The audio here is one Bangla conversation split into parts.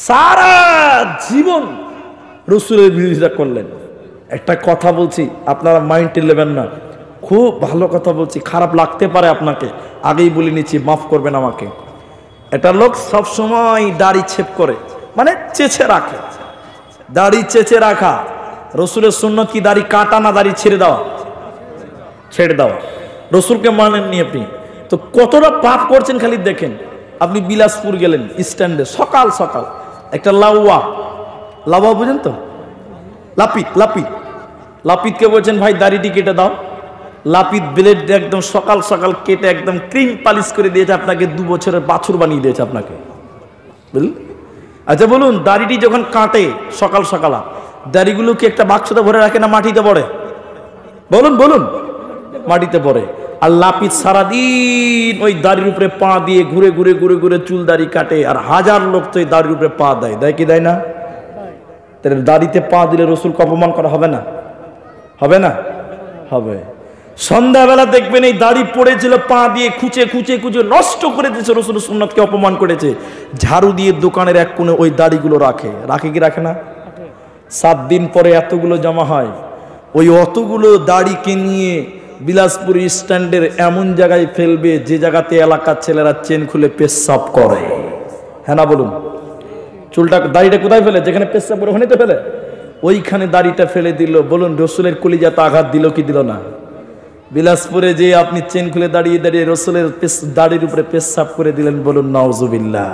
সারা জীবন রসুলের বিরোধিতা করলেন। একটা কথা বলছি, আপনারা মাইন্ডে নেবেন না, খুব ভালো কথা বলছি, খারাপ লাগতে পারে আপনাকে, আগেই বলে নিচ্ছি, মাফ করবেন আমাকে। একটা লোক সবসময় দাড়ি ছেপ করে, মানে চেঁচে রাখে, দাড়ি চেঁচে রাখা। রসুলের সুন্নত কি দাড়ি কাটা না দাড়ি ছেড়ে দেওয়া? ছেড়ে দেওয়া। রসুলকে মানেননি আপনি, তো কতটা পাপ করছেন খালি দেখেন। আপনি বিলাসপুর গেলেন স্ট্যান্ডে, সকাল সকাল একটা লাউয়া বুঝেন তো, লাপিতকে বলছেন ভাই দাড়িটি কেটে দাও। লাপিত ব্লেড একদম সকাল সকাল কেটে একদম ক্রিম পালিশ করে দিয়েছে আপনাকে, 2 বছরের বাছুর বানিয়ে দিয়েছে আপনাকে, বুঝলেন? আচ্ছা বলুন, দাড়িটি যখন কাটে সকাল সকাল, দাড়িগুলো কি একটা বাক্সতে ভরে রাখে না মাটিতে পড়ে? বলুন, মাটিতে পড়ে। আর লাপিত সারাদিন ওই দাড়ির উপরে পা দিয়ে ঘুরে ঘুরে ঘুরে ঘুরে চুল দাড়ি কাটে, আর হাজার লোক তো এই দাড়ির উপরে পা দেয় কি দেয় না? তাহলে দাড়িতে পা দিলে রসুলকে অপমান করা হবে না? হবে না? হবে। সন্ধ্যাবেলা দেখবেন এই দাড়ি পড়েছিল, পা দিয়ে খুঁচে খুঁচে খুঁচে নষ্ট করে দিয়েছে, রসুল সুন্নাতকে অপমান করেছে। ঝাড়ু দিয়ে দোকানের এক কোণে ওই দাড়িগুলো রাখে কি রাখে না? 7 দিন পরে এতগুলো জমা হয়, ওই অতগুলো দাড়িকে নিয়ে বিলাসপুর স্ট্যান্ডের এমন জায়গায় ফেলবে যে জায়গাতে এলাকার ছেলেরা চেন খুলে পেশাব করে। হ্যাঁ না বলুন? চুলটা দাড়িটা কোথায় ফেলে? যেখানে পেশাব করে ওখানে তো ফেলে, ওইখানে দাড়িটা ফেলে দিল। বলুন রসুলের কলিজাতে আঘাত দিল কি দিল না? বিলাসপুরে যে আপনি চেন খুলে দাঁড়িয়ে দাঁড়িয়ে রসুলের দাড়ির উপরে পেশাব করে দিলেন, বলুন নাউজুবিল্লাহ।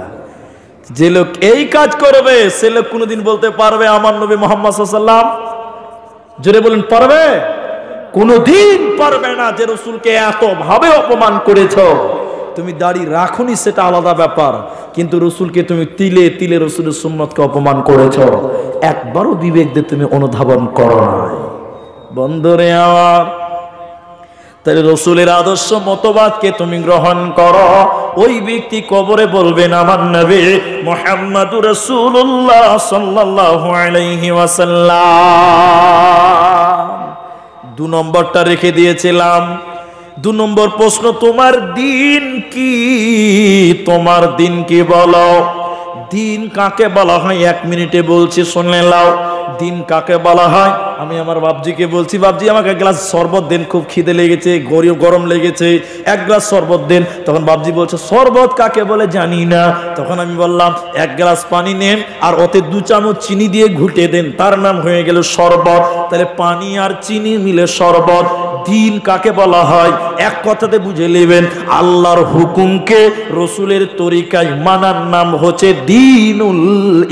যে লোক এই কাজ করবে সে লোক কোনোদিন বলতে পারবে আমার নবী মুহাম্মদ সাল্লাল্লাহু আলাইহি ওয়াসাল্লাম? জোরে বলেন, পারবে? কোনোদিন পারবে না। যে রসুলকে এত ভাবে অপমান করেছ, তুমি দাড়ি রাখুনি সেটা আলাদা ব্যাপার, কিন্তু রসুলকে তুমি তিলে তিলে রসুলের সুন্নতকে অপমান করেছ, একবারও বিবেক দিয়ে তুমি অনুধাবন করো নাই। বন্ধুরে আমার, তাহলে রসুলের আদর্শ মতবাদকে তুমি গ্রহণ করো, ওই ব্যক্তি কবরে বলবেন আমার নবী মুহাম্মদুর রাসূলুল্লাহ সাল্লাল্লাহু আলাইহি ওয়াসাল্লাম। 2 নম্বরটা রেখে দিয়েছিলাম। 2 নম্বর প্রশ্ন, তোমার দিন কি? তোমার দিন কি বলো। দিন কাকে বলা হয় 1 মিনিটে বলছি, শুনে নাও। দিন কাকে বলা হয়? আমি আমার বাপজিকে বলছি, বাপজি আমাকে 1 গ্লাস শরবত দেন, খুব খিদে লেগেছে, গরম লেগেছে, 1 গ্লাস শরবত দেন। তখন বাপজি বলছে শরবত কাকে বলে জানি না। তখন আমি বললাম 1 গ্লাস পানি নেন আর ওতে 2 চামচ চিনি দিয়ে ঘুটে দেন, তার নাম হয়ে গেল শরবত। তাহলে পানি আর চিনি মিলে শরবত। দিন কাকে বলা হয়? এক কথাতে বুঝে নেবেন, আল্লাহর হুকুমকে রসুলের তরিকায় মানার নাম হচ্ছে দ্বীনুল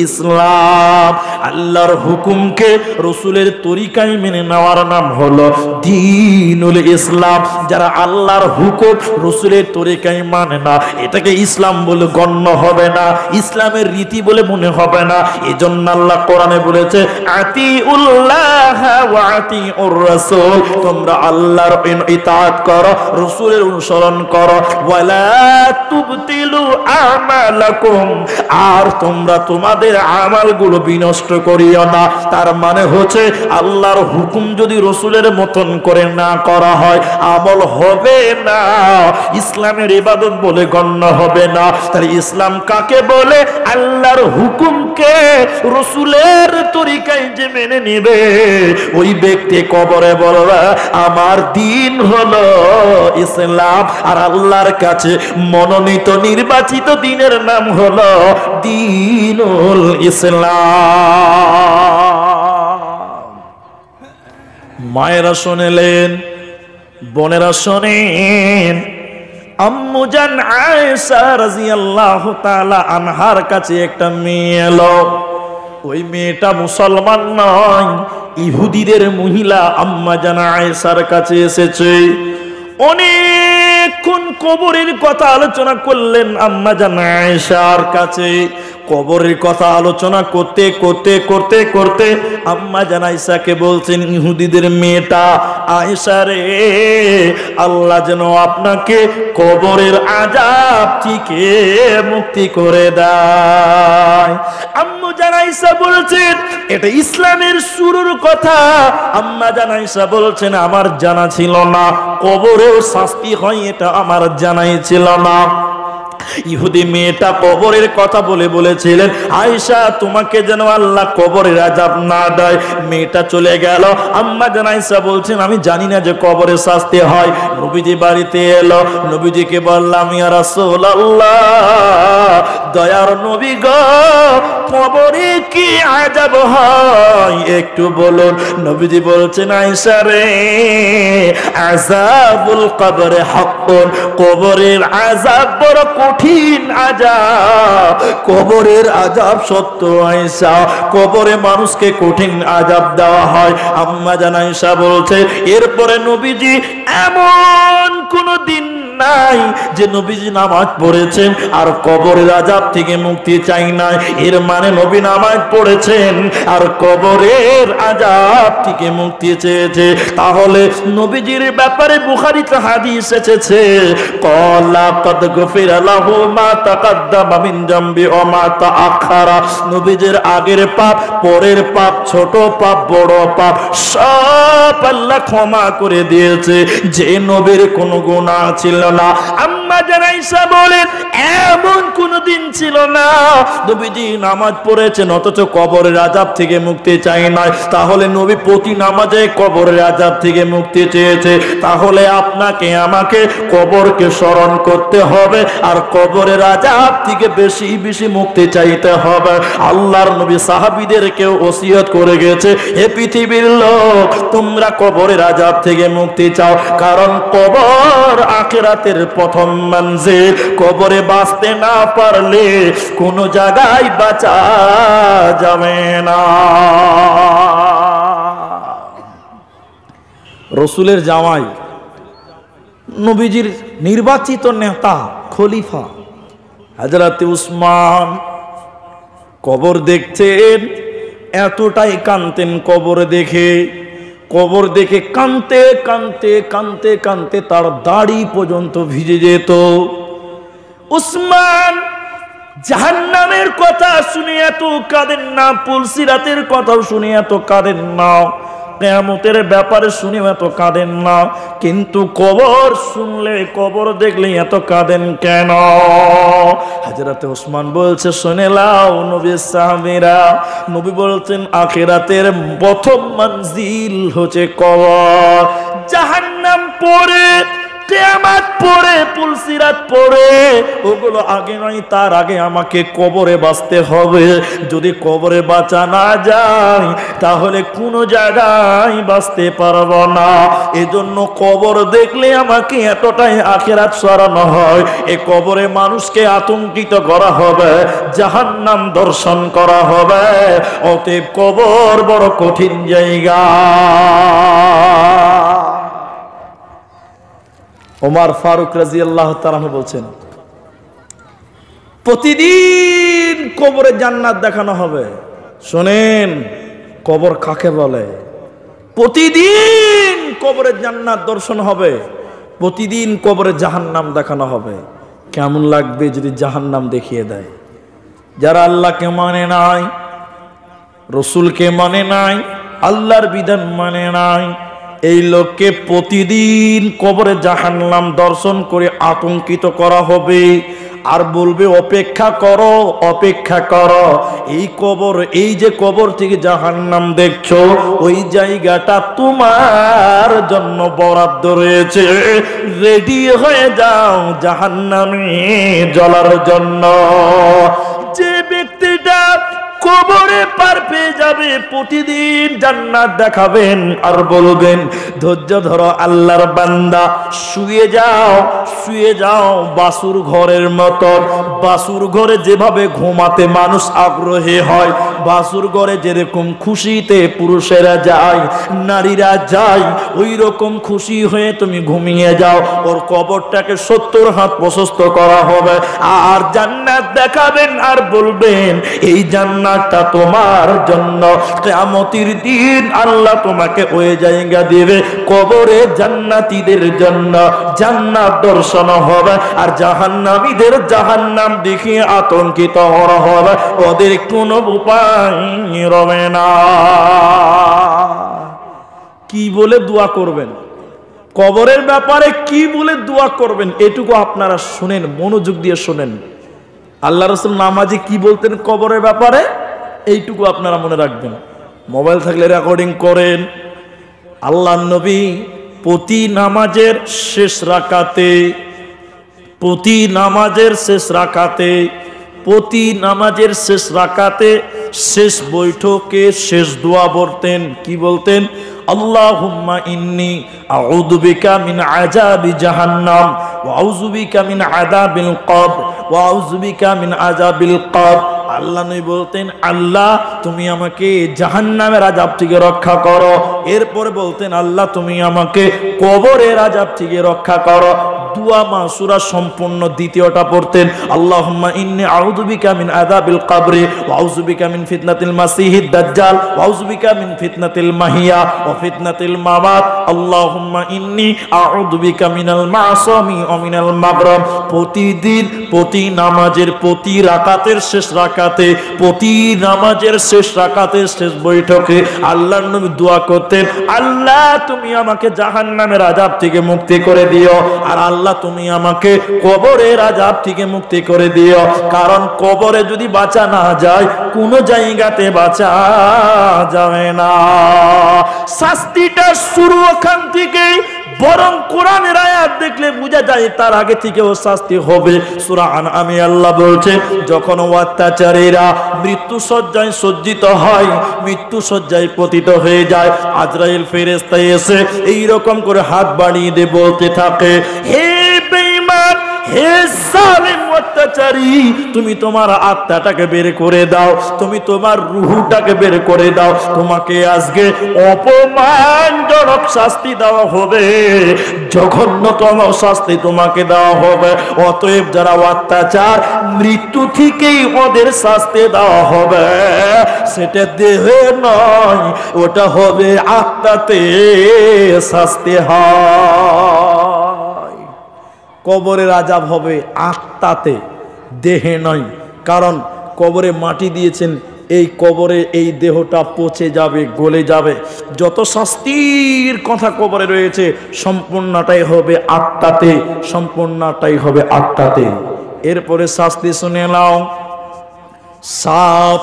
ইসলাম। আল্লাহর হুকুমকে রসুলের তরিকায় মেনে নেওয়ার নাম হলো দ্বীনুল ইসলাম। যারা আল্লাহর হুকুম রসুলের তরিকায় মানে না, এটাকে ইসলাম বলে গণ্য হবে না, ইসলামের রীতি বলে মনে হবে না। এজন্য আল্লাহ কোরআনে বলেছে আতিউল্লাহ ওয়া আতিউর রাসূল, তোমরা আল্লাহর ইতাআত করো, রাসূলের অনুসরণ করো। ওয়ালা তুবতিলু আমালাকুম, আর তোমরা তোমাদের আমলগুলো বিনষ্ট করিও না। তার মানে হচ্ছে আল্লাহর হুকুম যদি রাসূলের মতন করে না করা হয়, আমল হবে না, ইসলামের ইবাদত বলে গণ্য হবে না। তাহলে ইসলাম কাকে বলে? আল্লাহর হুকুমকে রাসূলের তরিকায় যে মেনে নেবে, ওই ব্যক্তি কবরে বলবে আমার দিন হলো ইসলাম। আর আল্লাহর কাছে মনোনীত নির্বাচিত দিনের নাম হলো দ্বীনুল ইসলাম। মায়েরা শোনেলেন, বোনেরা শোনেন, আম্মুজান আয়েশা রাদিয়াল্লাহু তাআলা আনহার কাছে একটা মেয়ে এলো। ওই মেয়েটা মুসলমান নয়, ইহুদিদের মহিলা আম্মাজান আয়েশার কাছে এসেছে। অনেকক্ষণ কবরের কথা আলোচনা করলেন আম্মাজান আয়েশার কাছে। কবরের কথা আলোচনা করতে করতে করতে করতে আম্মাজান আয়েশাকে বলছেন, ইহুদিদের মেয়েটা আয়েশা রে, আল্লাহ যেন আপনাকে কবরের আযাব থেকে মুক্তি করে দেয়। আম্মাজান আয়েশা বলছেন এটা ইসলামের শুরুর কথা। আম্মাজান আয়েশা বলছেন আমার জানা ছিল না কবরেও শাস্তি হয়, এটা আমার জানাই ছিল না। ইহুদি মেয়েটা কবরের কথা বলেছিলেন, আয়েশা তোমাকে যেন আল্লাহ কবরের আযাব না দেয়। মেয়েটা চলে গেল। আম্মা জান আয়েশা বলছেন আমি জানি না যে কবরে শাস্তি হয়। নবীজি বাড়িতে এলো, নবীজিকে বললাম ইয়া রাসূলুল্লাহ, দয়ার নবী গো, কবরে কি আযাব হয় একটু বলুন। নবীজি বলছেন আয়েশা রে, আযাবুল কবরে হাক্কুন, কবরের আযাব বড় কঠিন আযাব, কবরের আযাব সত্য আয়েশা, কবরে মানুষকে কঠিন আযাব দেওয়া হয়। আম্মা জান আয়েশা বলছে এরপরে নবীজি এমন কোন দিন নাই যে নবীজি নামাজ পড়েছেন আর কবরের আযাব থেকে মুক্তি চাই নাই। এর মানে নবী নামাজ পড়েছেন আর কবরের আযাব থেকে মুক্তি চেয়েছে। তাহলে নবীজির ব্যাপারে বুখারীতে হাদিস এসেছে, ক্বালা কাদ গফিরা লাহু মা তাকাদ্দামা মিন জামবি ওয়া মা তাআখারা, নবীজির আগের পাপ, পরের পাপ, ছোট পাপ, বড় পাপ সব আল্লাহ ক্ষমা করে দিয়েছে। যে নবীর কোনো গুনাহ ছিল না, আম্মা জান আয়েশা বলেন এমন কোন দিন ছিল না নবীজি নামাজ পড়েছেন অথচ কবরের আযাব থেকে মুক্তি চাই নাই। তাহলে নবী প্রতি নামাজে কবরের আযাব থেকে মুক্তি চেয়েছে। তাহলে আপনাকে আমাকে কবরকে স্মরণ করতে হবে আর কবরের আযাব থেকে বেশি বেশি মুক্তি চাইতে হবে। আল্লাহর নবী সাহাবীদেরকে ওসিয়ত করে গেছে, হে পৃথিবীর লোক, তোমরা কবরের আযাব থেকে মুক্তি চাও, কারণ কবর আখিরাতের প্রথম মঞ্জিল। কবরে বাঁচতে না পারলে কোন জায়গায় বাঁচা যাবে না। রসুলের জামাই, নবীজির নির্বাচিত নেতা, খলিফা হযরত উসমান কবর দেখছেন, এতটাই কাঁদতেন কবর দেখে। কবর দেখে কাঁদতে কাঁদতে কাঁদতে কাঁদতে তার দাড়ি পর্যন্ত ভিজে যেত। উসমান জাহান্নামের কথা শুনে এত কাঁদেন না, পুলসিরাতের কথা শুনে এত কাঁদেন না, কিয়ামতের ব্যাপারে শুনে এত কাঁদেন না, কিন্তু কবর শুনলে, কবর দেখলে এত কাঁদেন কেন? হযরত ওসমান বলছে শুনে লাও নবীর সাহাবীরা, নবী বলছেন আখিরাতের প্রথম মঞ্জিল হচ্ছে কবর। জাহান্নাম পড়ে, কিয়ামত পড়ে, পুলসিরাত পড়ে, ওগুলো আগে নয়, তার আগে আমাকে কবরে বাঁচতে হবে। যদি কবরে বাঁচা না যায় তাহলে কোনো জায়গায় বাঁচতে পারবো না। এজন্য কবর দেখলে আমাকে এতটাই আখিরাত স্মরণ হয়, এই কবরে মানুষকে আতঙ্কিত করা হবে, জাহান্নাম দর্শন করা হবে। অতএব কবর বড় কঠিন জায়গা। ওমর ফারুক রাদিয়াল্লাহু তাআলা বলছেন প্রতিদিন কবরে জান্নাত দেখানো হবে। শোনেন কবর কাকে বলে? প্রতিদিন কবরে জান্নাত দর্শন হবে, প্রতিদিন কবরে জাহান্নাম দেখানো হবে। কেমন লাগবে যদি জাহান্নাম দেখিয়ে দেয়? যারা আল্লাহকে মানে নাই, রসুলকে মানে নাই, আল্লাহর বিধান মানে নাই, এই লোককে প্রতিদিন কবরে জাহান্নাম দর্শন করে আতঙ্কিত করা হবে আর বলবে অপেক্ষা করো, অপেক্ষা করো। এই কবর, এই যে কবর থেকে জাহান্নাম দেখছো, ওই জায়গাটা তোমার জন্য বরাদ্দ রয়েছে, রেডি হয়ে যাও জাহান্নামে জ্বলার জন্য। যে ব্যক্তিটা কবরে পার পেয়ে যাবে, প্রতিদিন জান্নাত দেখাবেন আর বলবেন ধৈর্য ধরো আল্লাহর বান্দা, শুয়ে যাও, শুয়ে যাও বাসুর ঘরের মতন। বাসুর ঘরে যেভাবে ঘুমাতে মানুষ আগ্রহী হয়, বাসুর ঘরে যেরকম খুশিতে পুরুষেরা যায়, নারীরা যায়, ওই রকম খুশি হয়ে তুমি ঘুমিয়ে যাও। ওর কবরটাকে 70 হাত প্রশস্ত করা হবে আর জান্নাত দেখাবেন আর বলবেন এই জান্নাতটা তোমার জন্য। কিয়ামতের দিন আল্লাহ তোমাকে ওই জায়গা দিবে, কবরে জান্নাতীদের জন্য জান্নাত দর্শন হবে আর জাহান্নামীদের জাহান্নাম দেখে আতঙ্কিত করা হবে, ওদের কোনো উপায় রবে না। কি বলে দোয়া করবেন? কবরের ব্যাপারে কি বলে দোয়া করবেন এটুকু আপনারা শুনেন, মনোযোগ দিয়ে শুনেন। আল্লাহ রাসূল নামাজে কি বলতেন কবরের ব্যাপারে এইটুকু আপনারা মনে রাখবেন। মোবাইল থাকলে রেকর্ডিং করেন। আল্লাহ নবী প্রতি নামাজের শেষ রাকাতে শেষ বৈঠকে শেষ দোয়া বলতেন। কি বলতেন? আল্লাহুম্মা ইন্নী আউযু বিকা মিন আযাবি জাহান্নাম ওয়া আউযু বিকা মিন আযাবিল কবর ওয়া আউযু বিকা মিন আযাবিল কবর। আল্লাহ নবী বলতেন, আল্লাহ তুমি আমাকে জাহান্নামের আযাব থেকে রক্ষা করো। এরপরে বলতেন, আল্লাহ তুমি আমাকে কবরের আযাব থেকে রক্ষা করো। দুয়া মাসুরা সম্পূর্ণ দ্বিতীয়টা পড়তেন, আল্লাহুম্মা ইন্নী আউযু বিকা মিন আযাবিল কবরি ওয়া আউযু বিকা মিন ফিতনাতিল মাসিহিদ দাজ্জাল ওয়া আউযু বিকা মিন ফিতনাতিল মাহিয়া ওয়া ফিতনাতিল মামাত। আল্লাহুম্মা ইন্নী আউযু বিকা মিনাল মাসামি ওয়া মিনাল মাগরাম। প্রতিদিন প্রতি নামাজের প্রতি রাকাতের শেষ রাকাতে, প্রতি নামাজের শেষ রাকাতের শেষ বৈঠকে আল্লাহর নবী দোয়া করতেন, আল্লাহ তুমি আমাকে জাহান্নামের আযাব থেকে মুক্তি করে দিও, আর আল্লাহ তুমি আমাকে কবরের আযাব থেকে মুক্তি করে দিও। কারণ কবরে যদি বাঁচা না যায়, কোন জায়গাতে বাঁচা যাবে না। শাস্তিটা শুরু ওখান থেকে, বরং কোরআনের আয়াত দেখলে বোঝা যায় তার আগে থেকেও শাস্তি হবে। সূরা আনআমে আল্লাহ বলছেন, যখন অত্যাচারীরা মৃত্যু শয্যায় সজ্জিত হয়, মৃত্যু শয্যায় পতিত হয়ে যায়, আজরাইল ফেরেশতা এসে এই রকম করে হাত বাড়িয়ে দিয়ে বলতে থাকে, হে বেঈমান, হে জালিম অত্যাচারী, তুমি তোমার আত্মাটাকে বের করে দাও, তুমি তোমার রূহটাকে বের করে দাও, তোমাকে আজকে অপমানজনক শাস্তি দেওয়া হবে, জঘন্যতম শাস্তি তোমাকে দেওয়া হবে। অতএব যারা অত্যাচার, মৃত্যু থেকেই ওদের শাস্তি দেওয়া হবে, সেটা দেহে নয়, ওটা হবে আত্মাতে শাস্তি হয়। কবরের আযাব হবে আত্মাতে, দেহে নয়। কারণ কবরে মাটি দিয়েছেন, এই কবরে এই দেহটা পচে যাবে, গলে যাবে। যত শাস্তির কথা কবরে রয়েছে সম্পূর্ণটাই হবে আত্মাতে, সম্পূর্ণটাই হবে আত্মাতে। এরপরে শাস্তি শুনে নাও। সাপ,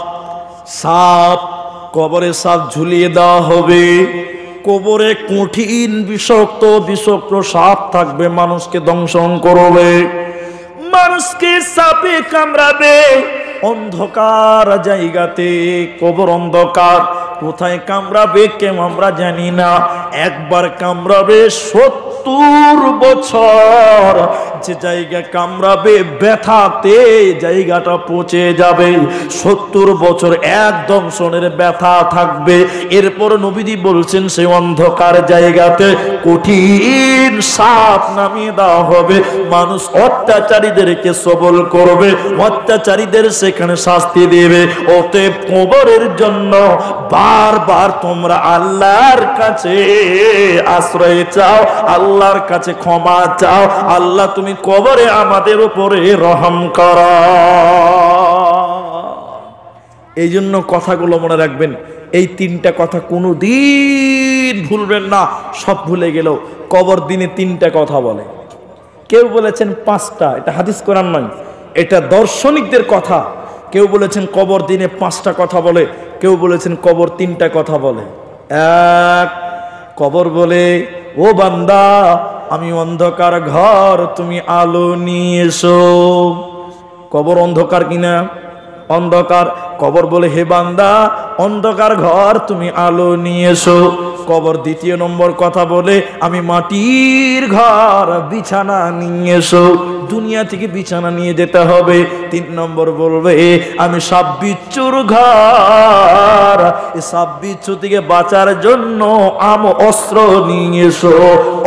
কবরে সাপ ঝুলিয়ে দেওয়া হবে। কবরে কঠিন বিষাক্ত সাপ থাকবে, মানুষকে দংশন করবে, মানুষকে সাপে কামড়াবে। অন্ধকার জায়গাতে, কবর অন্ধকার, কোথায় কামড়াবে কেউ আমরা জানি না। একবার কামড়াবে 70 বছর, যে জায়গা কামড়াবে ব্যথাতে জায়গাটা পচে যাবে। 70 বছর এক দংশনের ব্যথা থাকবে। এরপর নবীজি বলছেন, সেই অন্ধকার জায়গাতে কঠিন সাপ নামিয়ে দেওয়া হবে, মানুষ অত্যাচারীদেরকে সবল করবে, অত্যাচারীদের সেখানে শাস্তি দেবে। অতএব কবরের জন্য বারবার তোমরা আল্লাহর কাছে আশ্রয় চাও, আল্লাহর কাছে ক্ষমা চাও, আল্লাহ তুমি কবরে আমাদের উপরে রহম করো। এই জন্য কথাগুলো মনে রাখবেন, এই 3টা কথা কোনোদিন ভুলবেন না। সব ভুলে গেলেও কবর দিনে 3টা কথা বলে। কেউ বলেছেন 5টা, এটা হাদিস কোরআন নয়, এটা দার্শনিকদের কথা। কেউ বলেছেন কবর দিনে 5টা কথা বলে, কেউ বলেছেন কবর 3টা কথা বলে। এক, কবর বলে, ও বান্দা, আমি অন্ধকার ঘর, তুমি আলো নিয়ে এসো। কবর অন্ধকার কিনা? অন্ধকার। কবর বলে, হে বান্দা, অন্ধকার ঘর, তুমি আলো নিয়ে এসো। কবর দ্বিতীয় নম্বর কথা বলে, আমি মাটির ঘর, বিছানা নিয়ে এসো। দুনিয়া থেকে বিছানা নিয়ে যেতে হবে। 3 নম্বর বলবে, আমি সাপ বিচ্ছুর ঘর, এই সাপ বিচ্ছু থেকে বাঁচার জন্য অস্ত্র নিয়ে এসো,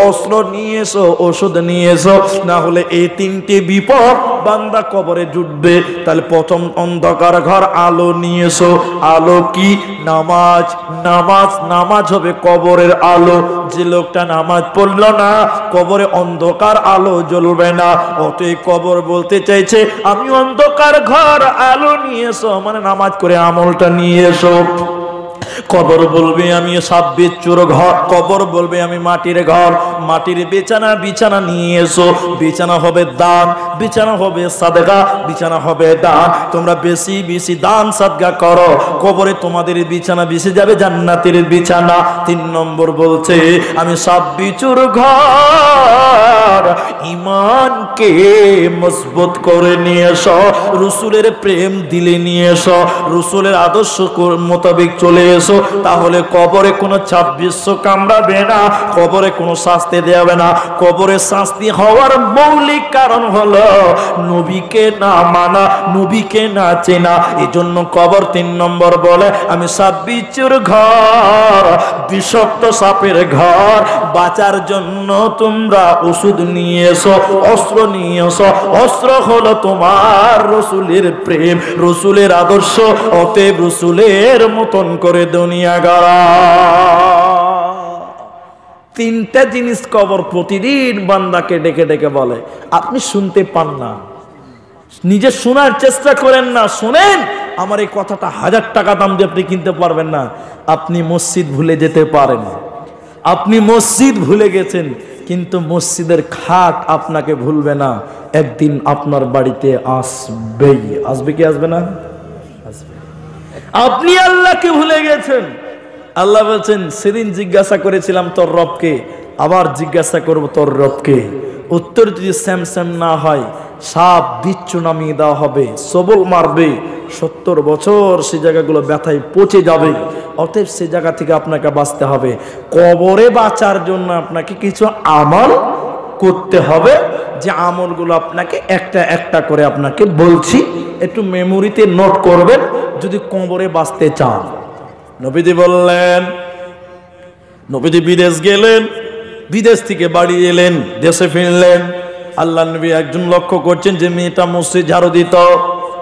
অস্ত্র নিয়ে এসো, ওষুধ নিয়ে এসো, না হলে এই 3টে বিপদ বান্দা কবরে জুটবে। তাহলে প্রথম অন্ধকার ঘর, আলো নিয়ে এসো। আলো কি? নামাজ। নামাজ হবে কবরের আলো। যে লোকটা নামাজ পড়লো না, কবরে অন্ধকার আলো জ্বলবে না। অতএব কবর বলতে চাইছে, আমি অন্ধকার ঘর, আলো নিয়ে এসো, মানে নামাজ করে আমলটা নিয়ে এসো। কবর বলবে আমি সাপ বিচ্ছুর ঘর, কবর বলবে আমি মাটির ঘর, মাটির বিছানা নিয়ে এসো। বিছানা হবে দান, বিছানা হবে সাদগা, বিছানা হবে দান। তোমরা বেশি বেশি দান সাদগা করো, কবরে তোমাদের বিছানা বেশি যাবে জান্নাতের বিছানা। 3 নম্বর বলছে আমি সাপ বিচ্ছুর ঘর, ঈমানকে মজবুত করে নিয়ে এসো, রসুলের প্রেম দিলে নিয়ে এসো, রসুলের আদর্শ মোতাবেক চলে এসো। তাহলে কবরে কোনো 2600 কামড়াবে না, কবরে কোনো শাস্তি দেবে না। কবরে শাস্তি হওয়ার মৌলিক কারণ হলো নবীকে না মানা, নবীকে না চেনা। এই জন্য কবর 3 নম্বর বলে আমি সাপ বিচ্ছুর ঘর, বিষাক্ত সাপের ঘর। বাঁচার জন্য তোমরা ওষুধ নিয়ে এসো, অস্ত্র নিয়ে এসো। অস্ত্র হলো তোমার রসুলের প্রেম, রসুলের আদর্শ। অতএব রসুলের মতন করে দুনিয়া গড়া। 3টা জিনিস কবর প্রতিদিন বান্দাকে ডেকে ডেকে বলে। আপনি শুনতে পান না, নিজে শোনার চেষ্টা করেন না। শোনেন, আমার এই কথাটা 1000 টাকা দাম দিয়ে আপনি কিনতে পারবেন না। আপনি মসজিদ ভুলে যেতে পারেন, আপনি মসজিদ ভুলে গেছেন, কিন্তু মসজিদের খাট আপনাকে ভুলবে না। একদিন আপনার বাড়িতে আসবেই। আসবে কি আসবে না? আসবে। আপনি আল্লাহকে ভুলে গেছেন। আল্লাহ বলছেন সেদিন জিজ্ঞাসা করেছিলাম তোর রবকে, আবার জিজ্ঞাসা করব তোর রবকে। উত্তর যদি স্যাম স্যাম না হয়, সাপ বিচ্ছু নামিয়ে দেওয়া হবে, সবল মারবে, 70 বছর সেই জায়গাগুলো ব্যথায় পচে যাবে। অতএব সেই জায়গা থেকে আপনাকে বাঁচতে হবে। কবরে বাঁচার জন্য আপনাকে কিছু আমল করতে হবে, যে আমলগুলো আপনাকে একটা একটা করে আপনাকে বলছি, একটু মেমোরিতে নোট করবেন যদি কবরে বাঁচতে চান। নবীজি বললেন, নবীজি বিদেশ গেলেন, বিদেশ থেকে বাড়ি এলেন, দেশে ফিরলেন। আল্লাহ নবী একজন লক্ষ্য করছেন যে মেয়েটা মসজিদ ঝাড়ু দিত,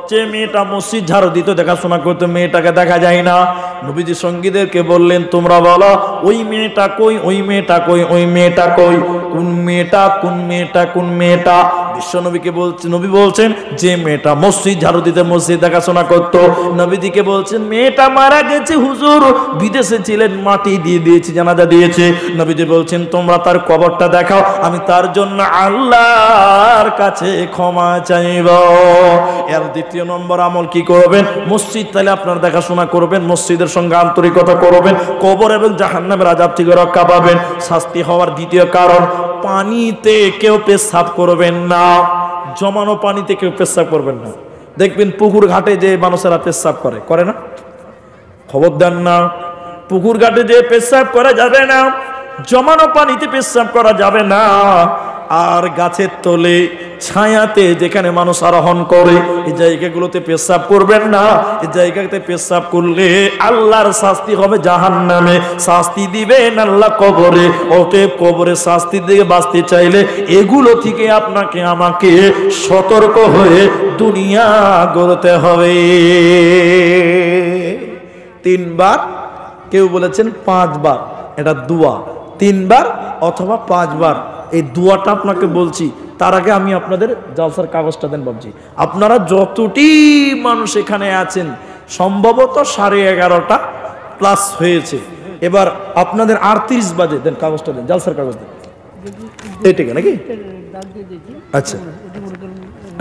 যে মেয়েটা মসজিদ ঝাড়ু দিত, দেখাশোনা করতো, মেয়েটাকে দেখা যায় না। নবীজি সঙ্গীদেরকে বললেন তোমরা বলো ওই মেয়েটা কই, ওই মেয়েটা কই, ওই মেয়েটা কই, কোন মেয়েটা, কোন মেয়েটা, কোন মেয়েটা? বিশ্বনবীকে বলছেন, নবী বলছেন যে মেয়েটা মসজিদ ঝাড়ু দিতে, মসজিদ দেখাশোনা করতো। নবীজিকে বলছেন মেয়েটা মারা গেছে হুজুর, বিদেশে ছিলেন, মাটি দিয়ে দিয়েছে, জানাজা দিয়েছে। নবীজি বলছেন তোমরা তার কবরটা দেখাও, আমি তার জন্য আল্লাহর কাছে ক্ষমা চাইব। এর 2 নম্বর আমল কি করবেন? মসজিদ তাহলে আপনার দেখাশোনা করবেন, মসজিদের সঙ্গে আন্তরিকতা করবেন, কবর এবং জাহান্নামের আযাব থেকে রক্ষা পাবেন। শাস্তি হওয়ার 2য় কারণ, পানিতে কেউ পেশাব করবেন না, জমানো পানিতে কেউ পেশাব করবেন না। দেখবেন পুকুর ঘাটে যে মানুষেরা পেশাব করে না? খবরদার না, পুকুর ঘাটে যে পেশাব করা যাবে না, জমানো পানিতে পেশাব করা যাবে না। আর গাছের তলে ছায়াতে যেখানে মানুষ আরোহণ করে, এই জায়গাগুলোতে পেশাব করবেন না। এই জায়গাতে পেশাব করলে আল্লাহর শাস্তি হবে জাহান্নামে, শাস্তি দিবেন আল্লাহ কবরে। অতএব কবরে শাস্তি দিয়ে বাঁচতে চাইলে এগুলো থেকে আপনাকে আমাকে সতর্ক হয়ে দুনিয়া গড়তে হবে। 3 বার, কেউ বলেছেন 5 বার, এটা দোয়া। 3 বার অথবা 5 বার এই দোয়াটা আপনাকে বলছি। তার আগে আমি আপনাদের জালসার কাগজটা দেন বাবজি। আপনারা যতটি মানুষ এখানে আছেন সম্ভবত 11:30 প্লাস হয়েছে। এবার আপনাদের 38 বাজে, দেন কাগজটা দেন, জালসার কাগজ দেন। এইটাকে নাকি? আচ্ছা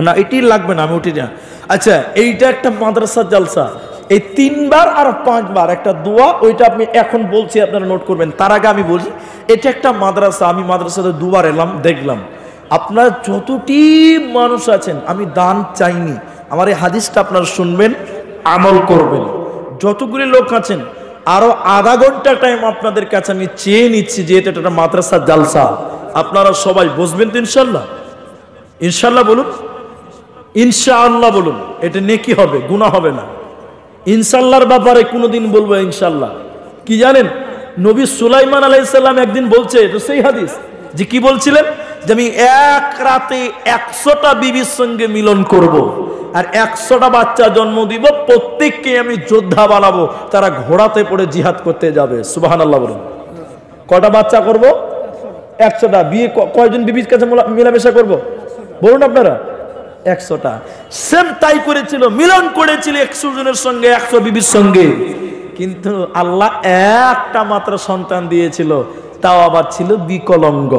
না, এটি লাগবে না, আমি উঠি না। আচ্ছা, এইটা একটা মাদ্রাসার জালসা। এই 3 বার আর 5 বার একটা দোয়া, ওইটা আপনি এখন বলছি, আপনারা নোট করবেন। তার আগে আমি বলছি এটা একটা মাদ্রাসা। আমি মাদ্রাসাতে 2 বার এলাম, দেখলাম আপনারা যতটি মানুষ আছেন, আমি দান চাইনি, আমার এই হাদিসটা আপনারা শুনবেন, আমল করবেন। যতগুলি লোক আছেন আরো আধা ঘন্টা টাইম আপনাদের কাছে আমি চেয়ে নিচ্ছি, যেহেতু এটা একটা মাদ্রাসার জালসা। আপনারা সবাই বসবেন তো ইনশাল্লাহ? ইনশাল্লাহ বলুন, ইনশাআল্লাহ বলুন। এটা নেকি হবে, গুনাহ হবে না। ইনশাআল্লাহর ব্যাপারে কোনোদিন বলবো ইনশাআল্লাহ। কি জানেন, নবী সুলাইমান আলাইহিস সালাম একদিন বলছে, এটা সেই হাদিস, যে কি বলছিলেন, যে আমি এক রাতে 100টা বিবির সঙ্গে মিলন করব, আর 100টা বাচ্চা জন্ম দিব, প্রত্যেককে আমি যোদ্ধা বানাবো, তারা ঘোড়াতে পড়ে জিহাদ করতে যাবে। সুবহানাল্লাহ বলুন। কটা বাচ্চা করব? 100টা। বিয়ে কয়জন বিবির কাছে মেলামেশা করব বলুন আপনারা? 100টা। সেম তাই করেছিল, মিলন করেছিল 100 জনের সঙ্গে, 100 বিবির সঙ্গে। কিন্তু আল্লাহ একটা মাত্র সন্তান দিয়েছিল, তাও আবার ছিল বিকলাঙ্গ,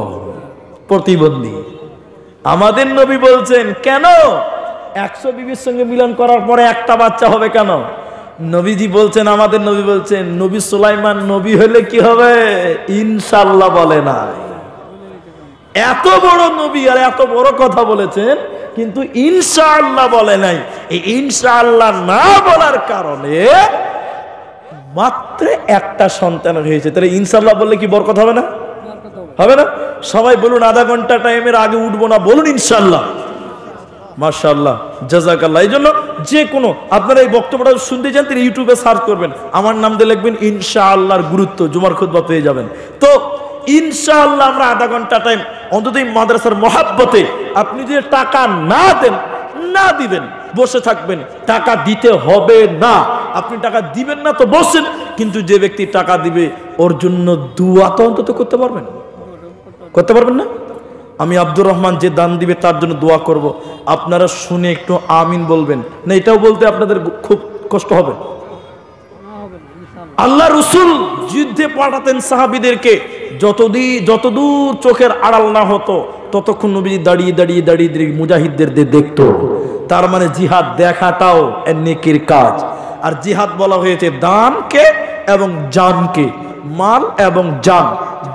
প্রতিবন্ধী। আমাদের নবী বলছেন কেন 100 বিবির সঙ্গে মিলন করার পরে একটা বাচ্চা হবে কেন? নবীজি বলছেন, আমাদের নবী বলছেন, নবী সুলাইমান নবী হলে কি হবে ইনশাআল্লাহ বলে না। এত বড় নবী আর এত বড় কথা বলেছেন, কিন্তু ইনশাআল্লাহ বলে নাই। এই ইনশাআল্লাহ না বলার কারণে মাত্র একটা সন্তান হয়েছে। তাহলে ইনশাআল্লাহ বললে কি বরকত হবে না? হবে না? সবাই বলুন আধা ঘন্টা টাইমের আগে উঠবো না, বলুন ইনশাআল্লাহ। মাশাআল্লাহ, জাযাকাল্লাহ। এই জন্য যে কোনো আপনারা এই বক্তব্যটা শুনতে চান, তিনি ইউটিউবে সার্চ করবেন, আমার নাম দিয়ে লিখবেন ইনশাআল্লাহর গুরুত্ব, জুমার খুতবা পেয়ে যাবেন। তো ইনশাআল্লাহ আমরা আধা ঘন্টা টাইম অন্তত মাদ্রাসার মহাব্বতে, আপনি যে টাকা না দেন, না দিবেন, বসে থাকবেন, টাকা দিতে হবে না। আপনি টাকা দিবেন না তো বসেন, কিন্তু যে ব্যক্তি টাকা দিবে ওর জন্য দোয়া তো অন্তত করতে পারবেন, করতে পারবেন না? আমি আব্দুর রহমান যে দান দিবে তার জন্য দোয়া করব, আপনারা শুনে একটু আমিন বলবেন না? এটাও বলতে আপনাদের খুব কষ্ট হবে। আল্লাহ রসুল যুদ্ধে পাঠাতেন সাহাবীদেরকে, যতদূর চোখের আড়াল না হতো ততক্ষণ নবী দাঁড়িয়ে দাঁড়িয়ে দাঁড়িয়ে দাঁড়িয়ে মুজাহিদদের দেখতো। তার মানে জিহাদ দেখাটাও নেকির কাজ। আর জিহাদ বলা হয়েছে দানকে এবং জানকে, মাল এবং জান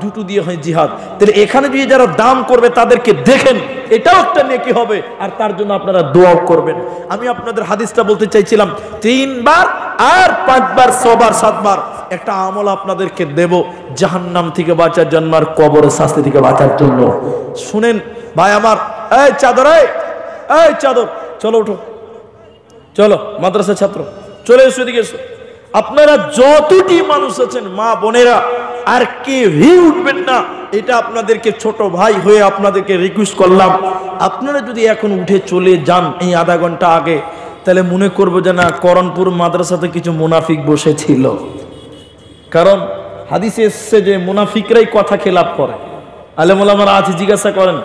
দুটো দিয়ে হয় জিহাদ। তাহলে এখানে যদি যারা দান করবে তাদেরকে দেখেন, এটাও একটা নেকি হবে, আর তার জন্য আপনারা দোয়া করবেন। আমি আপনাদের হাদিসটা বলতে চাইছিলাম, 3 বার আর 5 বার 6 বার 7 বার একটা আমল আপনাদেরকে দেব জাহান্নাম থেকে বাঁচার জন্য আর কবরের শাস্তি থেকে বাঁচার জন্য। শুনেন ভাই আমার, এই চাদর, এই চাদর, চলো উঠো, চলো মাদ্রাসার ছাত্র চলে এসো, এদিকে এসো। আপনারা যতটি মানুষ আছেন মা বোনেরা, আর কেউই উঠবেন না, এটা আপনাদেরকে ছোট ভাই হয়ে আপনাদেরকে রিকোয়েস্ট করলাম। আপনারা যদি এখন উঠে চলে যান এই আধা ঘন্টা আগে, তাহলে মনে করবো যে না করণপুর মাদ্রাসাতে কিছু মুনাফিক বসেছিল। কারণ হাদিসে এসছে যে মুনাফিকরাই কথা খেলাপ করে। আলেম ওলামারা আছে, জিজ্ঞাসা করেন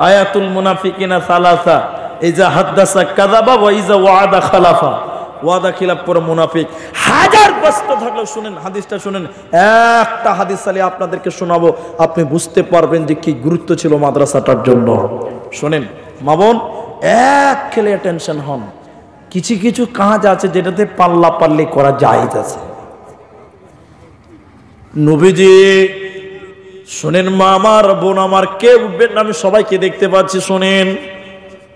আয়াতুল মুনাফিকিনা সালাসা, ইজা হাদ্দাসা কাযাবা ওয়া ইজা ওয়াদা খালাফা। ওয়াদা খিলাফ করে মুনাফিক। হাজার ব্যস্ত থাকলেও শুনেন হাদিসটা, শুনেন একটা হাদিস চালিয়ে আপনাদেরকে শোনাবো, আপনি বুঝতে পারবেন যে কি গুরুত্ব ছিল মাদ্রাসাটার জন্য। শোনেন মা বোন, এক খেলে টেনশন হন, কিছু কিছু কাজ আছে যেটাতে পাল্লা পাল্লি করা জায়েজ আছে। নবীজি শোনেন, মা আমার, বোন আমার, কে উঠবেন না, আমি সবাইকে দেখতে পাচ্ছি। শোনেন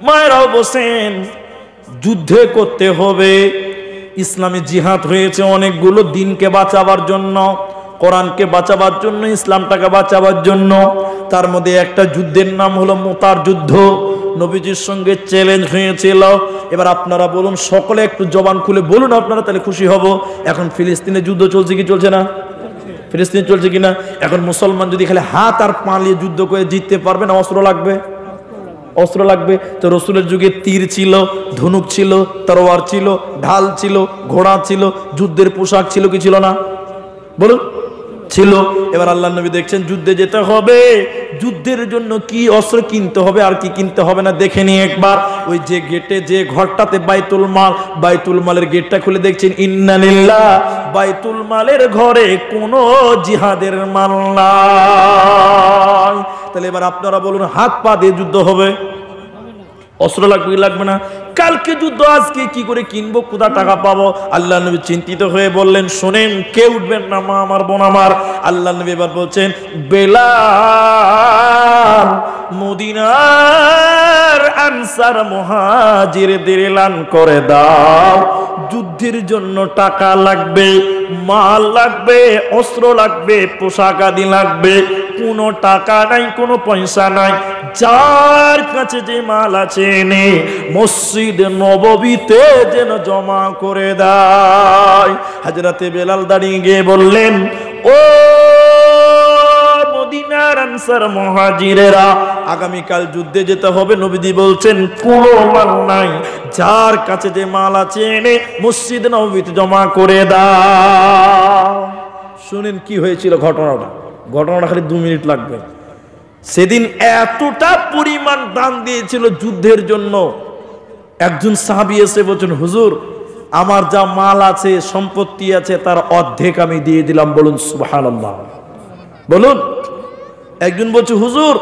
মায়েরাও বসেন, যুদ্ধে করতে হবে। ইসলামী জিহাদ হয়েছে অনেকগুলো, দিনকে বাঁচাবার জন্য, কোরআনকে বাঁচাবার জন্য, ইসলামটাকে বাঁচাবার জন্য। তার মধ্যে একটা যুদ্ধের নাম হলো মুতার যুদ্ধ, নবীজির সঙ্গে চ্যালেঞ্জ হয়েছিল। এবার আপনারা বলুন, সকলে একটু জবান খুলে বলুন আপনারা, তাহলে খুশি হব। এখন ফিলিস্তিনে যুদ্ধ চলছে কি চলছে না? ফিলিস্তিনে চলছে কিনা? এখন মুসলমান যদি খালি হাত আর পা নিয়ে যুদ্ধ করে জিততে পারবে না? অস্ত্র লাগবে, অস্ত্র লাগবে। তো রসুলের যুগে তীর ছিল, ধনুক ছিল, তরোয়ার ছিল, ঢাল ছিল, ঘোড়া ছিল, যুদ্ধের পোশাক ছিল কি ছিল না? বলুন, ছিল। এবার আল্লাহ নবী দেখছেন যুদ্ধে যেতে হবে, যুদ্ধের জন্য কি অস্ত্র কিনতে হবে আর কি কিনতে হবে না দেখে নিয়ে একবার ওই যে গেটে, যে ঘরটাতে বাইতুল মাল, বাইতুল মালের গেটটা খুলে দেখছেন ইন্না লিল্লাহ, বাইতুল মালের ঘরে কোনো জিহাদের মাল নাই। তাহলে এবার আপনারা বলুন, হাত পা দিয়ে যুদ্ধ হবে, অস্ত্র লাগবে কি লাগবে না? কালকে যুদ্ধ, আজকে কি করে কিনবো, কোথা টাকা পাবো? আল্লাহ নবী চিন্তিত হয়ে বললেন, শোনেন কে উঠবেন না মা আমার, বোন আমার? আল্লাহ নবী এবার বলছেন, বেলাল মদিনার আনসার মুহাজিরদের এলান করে দাও, যুদ্ধের জন্য টাকা লাগবে, মাল লাগবে, অস্ত্র লাগবে, পোশাক আদি লাগবে। কোনো টাকা নাই, কোনো পয়সা নাই, যার কাছে যে মাল আছে এনে মসজিদ নববীতে যেন জমা করে দেয়। হযরতে বেলাল দাঁড়িয়ে গিয়ে বললেন, ও মদিনার আনসার মুহাজিরেরা, আগামীকাল যুদ্ধে যেতে হবে। নবীজি বলছেন কোনো মাল নাই, যার কাছে যে মাল আছে এনে মসজিদ নববীতে জমা করে দাও। শুনেন কি হয়েছিল ঘটনাটা, ঘটনাটা খালি 2 মিনিট লাগবে। সেদিন এতটা পরিমাণ দান দিয়েছিল যুদ্ধের জন্য। একজন সাহাবী এসে বলছেন, হুজুর আমার যা মাল আছে সম্পত্তি আছে তার অর্ধেক আমি দিয়ে দিলাম। বলুন সুবহানাল্লাহ। বলুন। একজন বলছে হুজুর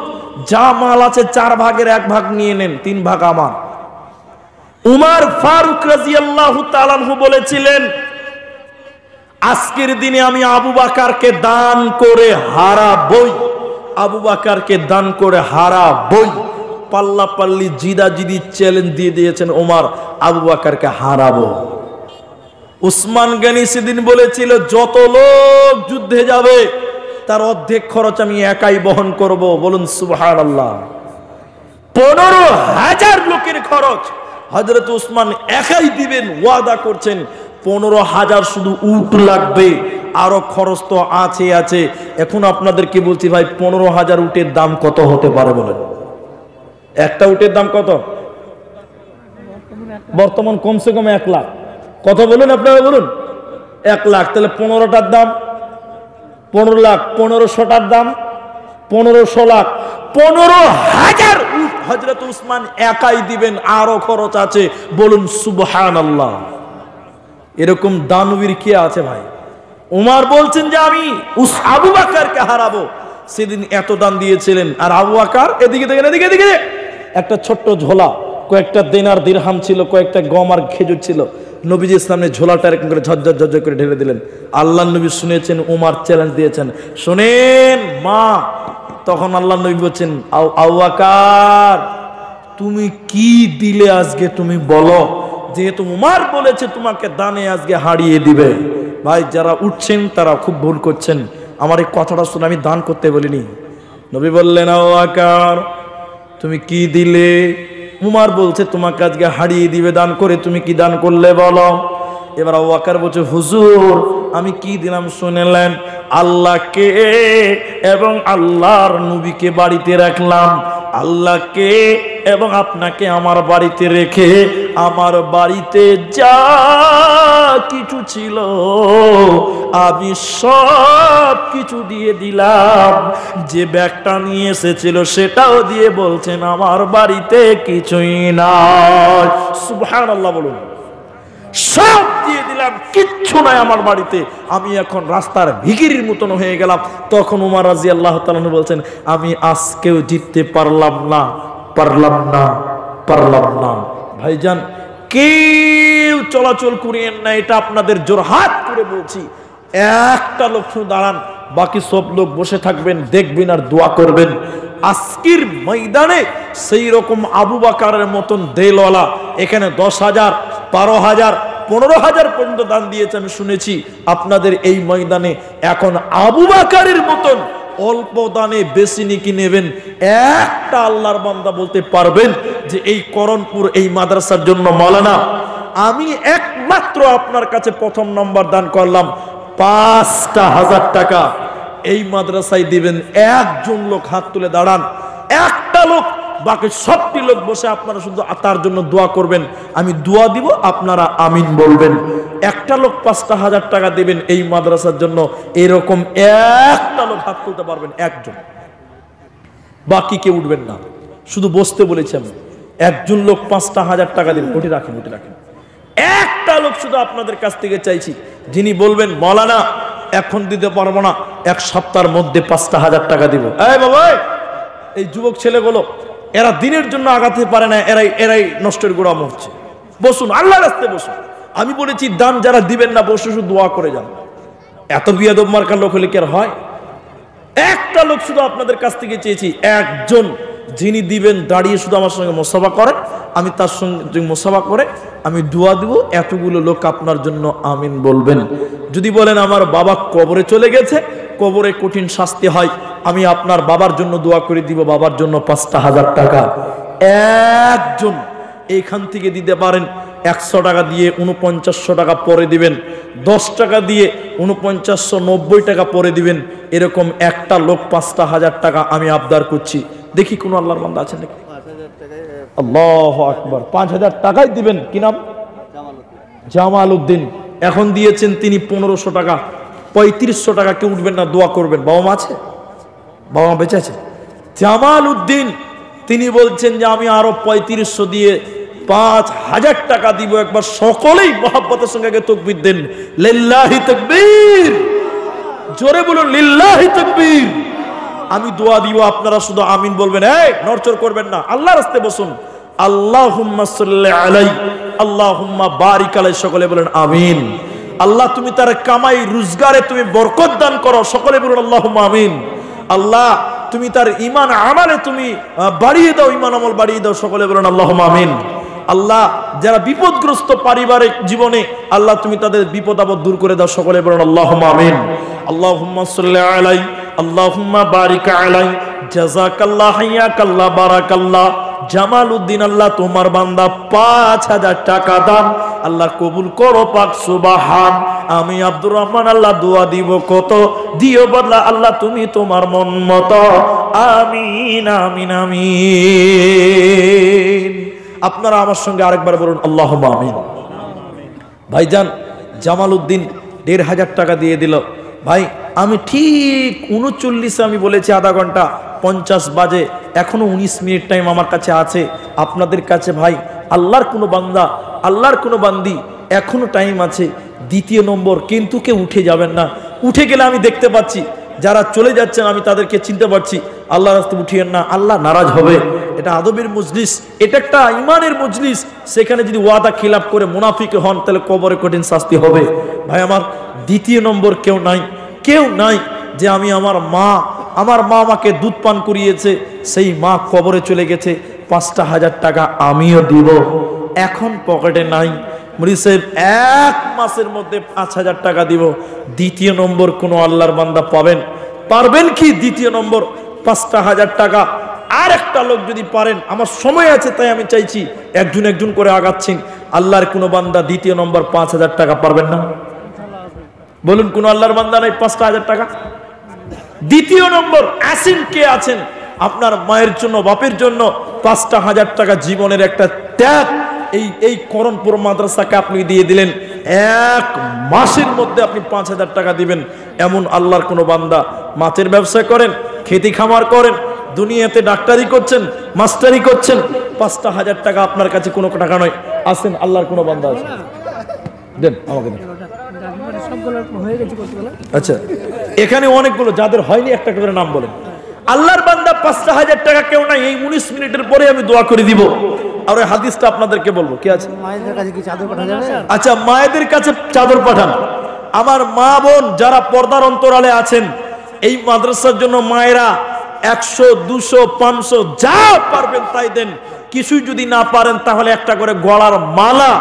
যা মাল আছে 4 ভাগের 1 ভাগ নিয়ে নেন, 3 ভাগ আমার। উমর ফারুক রাদিয়াল্লাহু তাআলা আনহু বলেছিলেন আজকের দিনে আমি আবু বকরকে দান করে হারাবই, আবু বকরকে দান করে হারাবই। পাল্লাপাল্লি জিদাজিদি চ্যালেঞ্জ দিয়ে দিয়েছেন ওমর, আবু বকরকে হারাবো। উসমান গনি সেদিন বলেছিল যত লোক যুদ্ধে যাবে তার অর্ধেক খরচ আমি একাই বহন করব। বলুন সুবহানাল্লাহ। 15,000 লোকের খরচ হযরত উসমান একাই দিবেন, ওয়াদা করছেন। 15,000 শুধু উট লাগবে, আরো খরচ তো আছে। এখন আপনাদেরকে বলছি ভাই 15,000 উটের দাম কত হতে পারে বলেন? একটা উটের দাম কত বর্তমান? কমসে কম 1 লাখ। কত বলুন আপনারা? বলুন 1 লাখ। তাহলে 15টার দাম 15 লাখ, 1500টার দাম 1500 লাখ। 15,000 উট হযরত উসমান একাই দিবেন, আরো খরচ আছে। বলুন সুবহানাল্লাহ। এরকম দানবীর কে আছে ভাই? উমর বলছেন যে আমি আবু বকরকে হারাবো। সেদিন এত দান দিয়েছিলেন, আর আবু বকর এদিকে দেখেন, এদিকে একটা ছোট্ট ঝোলা, কয়েকটা দিনার দিরহাম ছিল, কয়েকটা গম আর খেজুর ছিল। নবীজির সামনে ঝোলাটা এরকম করে ঝরঝর করে ঢেলে দিলেন। আল্লাহর নবী শুনেছেন, উমর চ্যালেঞ্জ দিয়েছেন, শোনেন মা। তখন আল্লাহর নবী বলছেন আবু বকর তুমি কি দিলে আজকে তুমি বলো, যেহেতু উমর বলেছে তোমাকে দানে আজকে হারিয়ে দিবে। ভাই যারা উঠছেন তারা খুব ভুল করছেন। আমার এই কথাটা শুনে আমি দান করতে বলিনি। নবী বললেন আবু বকর তুমি কি দিলে? উমর বলছে তোমাকে আজকে হারিয়ে দিবে দান করে, তুমি কি দান করলে বলো। এবার আবু বকর বলছে হুজুর আমি কি দিলাম শুনলেন? আল্লাহকে এবং আল্লাহর নবীকে বাড়িতে রাখলাম, আল্লাহকে এবং আপনাকে আমার বাড়িতে রেখে আমার বাড়িতে যা কিছু ছিল আমি সব কিছু দিয়ে দিলাম। যে ব্যাগটা নিয়ে এসেছিল সেটাও দিয়ে বলছেন আমার বাড়িতে কিছুই নাই। সুবহানাল্লাহ বলুন। সব দিয়ে দিলাম, কিচ্ছু নাই আমার বাড়িতে, আমি এখন রাস্তার ভিখিরির মতন হয়ে গেলাম। তখন উমর রাদিয়াল্লাহু তাআলা বলছেন আমি আজকেও জিততে পারলাম না। ভাইজান কেউ চলাচল করিয়েন না, এটা আপনাদের জোরহাত করে বলছি। একটা লোক শুধু দাঁড়ান, বাকি সব লোক বসে থাকবেন, দেখবেন আর দোয়া করবেন। আজকের ময়দানে সেই রকম আবু বকরের মতন দেলওয়ালা এখানে 10,000, 12,000, 15,000 পর্যন্ত দান দিয়েছে আমি শুনেছি। আপনাদের এই ময়দানে এখন আবু বকরের মতন অল্প দানে বেশি নেকি নেবেন একটা আল্লাহর বান্দা বলতে পারবেন যে এই করণপুর এই মাদ্রাসার জন্য মাওলানা আমি একমাত্র আপনার কাছে প্রথম নম্বর দান করলাম 5,000 টাকা এই মাদ্রাসায় দিবেন। একজন লোক হাত তুলে দাঁড়ান, একটা লোক, বাকি সবটি লোক বসে আপনারা শুধু তার জন্য দোয়া করবেন, আমি দোয়া দিব আপনারা আমিন বলবেন। একটা লোক 5,000 টাকা দিবেন এই মাদ্রাসার জন্য, এরকম একটা লোক হাত তুলতে পারবেন, একজন, বাকি কেউ উঠবেন না, শুধু বসতে বলেছি আমি। একজন লোক 5,000 টাকা দিন, ওটি রাখেন। একটা লোক শুধু আপনাদের কাছ থেকে চাইছি, যিনি বলবেন মাওলানা এখন দিতে পারবো না, 1 সপ্তাহের মধ্যে 5,000 টাকা দিব। এই বাবা, এই যুবক ছেলেগুলো এরা দিনের জন্য আগাতে পারে না, এরাই নষ্টের গোড়াম হচ্ছে। বসুন, আল্লাহর রাস্তায় বসুন। আমি বলেছি দান যারা দিবেন না বসে শুধু দোয়া করে যান। এত বিয়াদব মার্কার লোক হলে কি আর হয়? একটা লোক শুধু আপনাদের কাছ থেকে চেয়েছি, একজন যিনি দিবেন দাঁড়িয়ে শুধু আমার সঙ্গে মুসাফা করেন, আমি তার সঙ্গে মুসাফা করে আমি দোয়া দিব। এতগুলো লোক আপনার জন্য আমিন বলবেন। যদি বলেন আমার বাবা কবরে চলে গেছে, কবরে কঠিন শাস্তি হয়, আমি আপনার বাবার জন্য দোয়া করে দিব, বাবার জন্য 5,000 টাকা। একজন এইখান থেকে দিতে পারেন, 100 টাকা দিয়ে 4900 টাকা পরে দিবেন, 10 টাকা দিয়ে 4990 টাকা পরে দিবেন। এরকম একটা লোক 5,000 টাকা আমি আবদার করছি। দেখি কোন আল্লাহর বান্দা আছে নাকি? আল্লাহু আকবার। 5,000 টাকাই দিবেন। কি নাম? জামাল উদ্দিন। এখন দিয়েছেন তিনি 1500 টাকা। 3500 টাকা কেউ উঠবেন না, দোয়া করবেন। বাবা মা আছে? বাবা মা বেঁচে আছে? জামাল উদ্দিন তিনি বলছেন যে আমি আরো 3500 দিয়ে 5000 টাকা দিব। একবার সকলেই মহব্বতের সঙ্গে আগে তাকবীর দেন, লিল্লাহি তাকবীর। জোরে বলুন লিল্লাহি তাকবীর। আমি দোয়া দিব, আপনারা শুধু আমিন বলবেন, এই নড়চড় করবেন না, আল্লাহর রাস্তায় বসুন। আল্লাহুম্মা সাল্লি আলাই, আল্লাহুম্মা বারিক আলাই, সকলে বলেন আমিন। আল্লাহ তুমি তার কামাই রোজগারে তুমি বরকত দান করো, সকলে বলুন আল্লাহুম্মা আমিন। আল্লাহ তুমি তার ঈমান আমলে তুমি বাড়িয়ে দাও, ঈমান আমল বাড়িয়ে দাও, সকলে বলুন আল্লাহুম্মা আমিন। আল্লাহ যারা বিপদগ্রস্ত পারিবারিক জীবনে, আল্লাহ তুমি তাদের বিপদ আপদ দূর করে দাও, সকলে বলুন আল্লাহুম্মা আমিন। আল্লাহুম্মা সাল্লি আলাই, আল্লাহুম্মা বারিক আলাই, জাযাকাল্লাহ, হাইয়াকাল্লাহ, বারাকাল্লাহ। জামালউদ্দিন, আল্লাহ তোমার বান্দা 5000 টাকা দান, আল্লাহ কবুল করো পাক সুবহান। আমি আব্দুর রহমান, আল্লাহ দোয়া দিব কত, দিও বদলা আল্লাহ তুমি তোমার মন মতো। আমিন আমিন আমিন। আপনারা আমার সঙ্গে আরেকবার বলুন আল্লাহুম্মা আমিন। ভাইজান জামালউদ্দিন 1500 টাকা দিয়ে দিল। ভাই আমি ঠিক 39 আমি বলেছি আধা ঘন্টা, 50 বাজে, এখনো 19 মিনিট টাইম আমার কাছে আছে। আপনাদের কাছে ভাই আল্লাহর কোনো বান্দা, আল্লাহর কোনো বান্দি, এখনো টাইম আছে। দ্বিতীয় নম্বর, কিন্তু কেউ উঠে যাবেন না। উঠে গেলে আমি দেখতে পাচ্ছি যারা চলে যাচ্ছেন, আমি তাদেরকে চিনতে পারছি। আল্লাহর রাস্তায় উঠিয়েন না, আল্লাহ নারাজ হবে। এটা আদবের মজলিস, এটা একটা ইমানের মজলিস। সেখানে যদি ওয়াদা খিলাফ করে মুনাফিক হন, তাহলে কবরে কঠিন শাস্তি হবে। ভাই আমার দ্বিতীয় নম্বর কেউ নাই, কেউ নাই যে আমি আমার মা আমাকে দুধ পান করিয়েছে, সেই মা কবরে চলে গেছে, 5000 টাকা আমিও দিব, এখন পকেটে নাই। মুরি সাহেব 1 মাসের মধ্যে 5000 টাকা দিব। দ্বিতীয় নম্বর কোন আল্লাহর বান্দা পারবেন কি? দ্বিতীয় নম্বর 5000 টাকা। আর একটা লোক যদি পারেন, আমার সময় আছে তাই আমি চাইছি, একজন একজন করে আগাচ্ছেন। আল্লাহর কোন বান্দা দ্বিতীয় নম্বর 5000 টাকা পারবেন না? বলুন কোন আল্লাহর বান্দা নাই 5000 টাকা? দ্বিতীয় নম্বর আসেন, কে আছেন আপনার মায়ের জন্য, বাপের জন্য 5000 টাকা জীবনের একটা ত্যাগ। এই করণপুর মাদ্রাসাকে আপনি দিয়ে দিলেন, 1 মাসের মধ্যে আপনি 5000 টাকা দিবেন। এমন আল্লাহর কোন বান্দা মাছের ব্যবসা করেন, খেতি খামার করেন, দুনিয়াতে ডাক্তারি করছেন, মাস্টারি করছেন, 5000 টাকা আপনার কাছে কোনো টাকা নয়। আসেন আল্লাহর কোন বান্দা আছে, দেন আমাকে দেন। আচ্ছা এখানে অনেকগুলো যাদের হয়নি, একটা করে নাম বলেন। আল্লাহর বান্দা 5000 টাকা কেউ নাই। এই 19 মিনিটের পরে আমি দোয়া করে দিব। আর ওই হাদিসটা আপনাদেরকে বলবো, কি আছে? মায়েদের কাছে কি চাদর পাঠানো যাবে? আচ্ছা মায়েদের কাছে চাদর পাঠান। আমার মা বোন যারা পর্দার অন্তরালে আছেন, এই মাদ্রাসার জন্য মায়েরা 100, 200, 500 যা পারবেন তাই দেন। কিছুই যদি না পারেন তাহলে একটা করে গলার মালা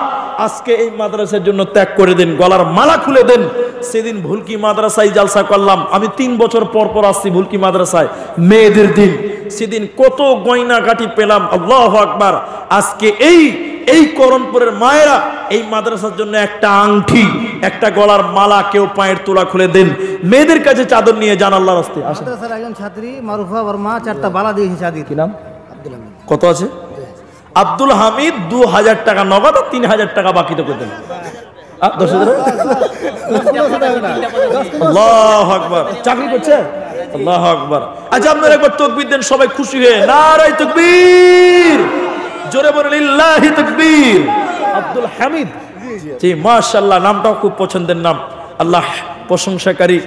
আজকে এই মাদ্রাসার জন্য ত্যাগ করে দেন, গলার মালা খুলে দেন। সেদিন ভুলকি মাদ্রাসায় জালসা করলাম, আমি 3 বছর পর পর আসছি ভুলকি মাদ্রাসায়, মেয়েদের দিন। সেদিন কত গয়না গাটি পেলাম, আল্লাহু আকবার। আজকে এই করণপুরের মায়েরা এই মাদ্রাসার জন্য একটা আংটি, একটা গলার মালা, কেউ পায়ের তোলা খুলে দেন। মেয়েদের কাছে চাদর নিয়ে যান আল্লাহর রাস্তায়। মাদ্রাসার একজন ছাত্রী মারুফা বর্মা 4টা বালা দিয়েছে চাঁদি। কি নাম? আব্দুল হামিদ। কত আছে? আব্দুল হামিদ 2000 টাকা নগদ, 3000 টাকা বাকিতে করে দেন। 10,000। আল্লাহু আকবার। চাকরি করছে? আল্লাহু আকবার। আচ্ছা আপনারা একবার তাকবীর দেন সবাই খুশি হয়ে, নারে তাকবীর। জোরে বলেন লিল্লাহি তাকবীর। আব্দুল হামিদ, জি মাশাআল্লাহ, নামটাও খুব পছন্দের নাম। আল্লাহ প্রশংসাকারী,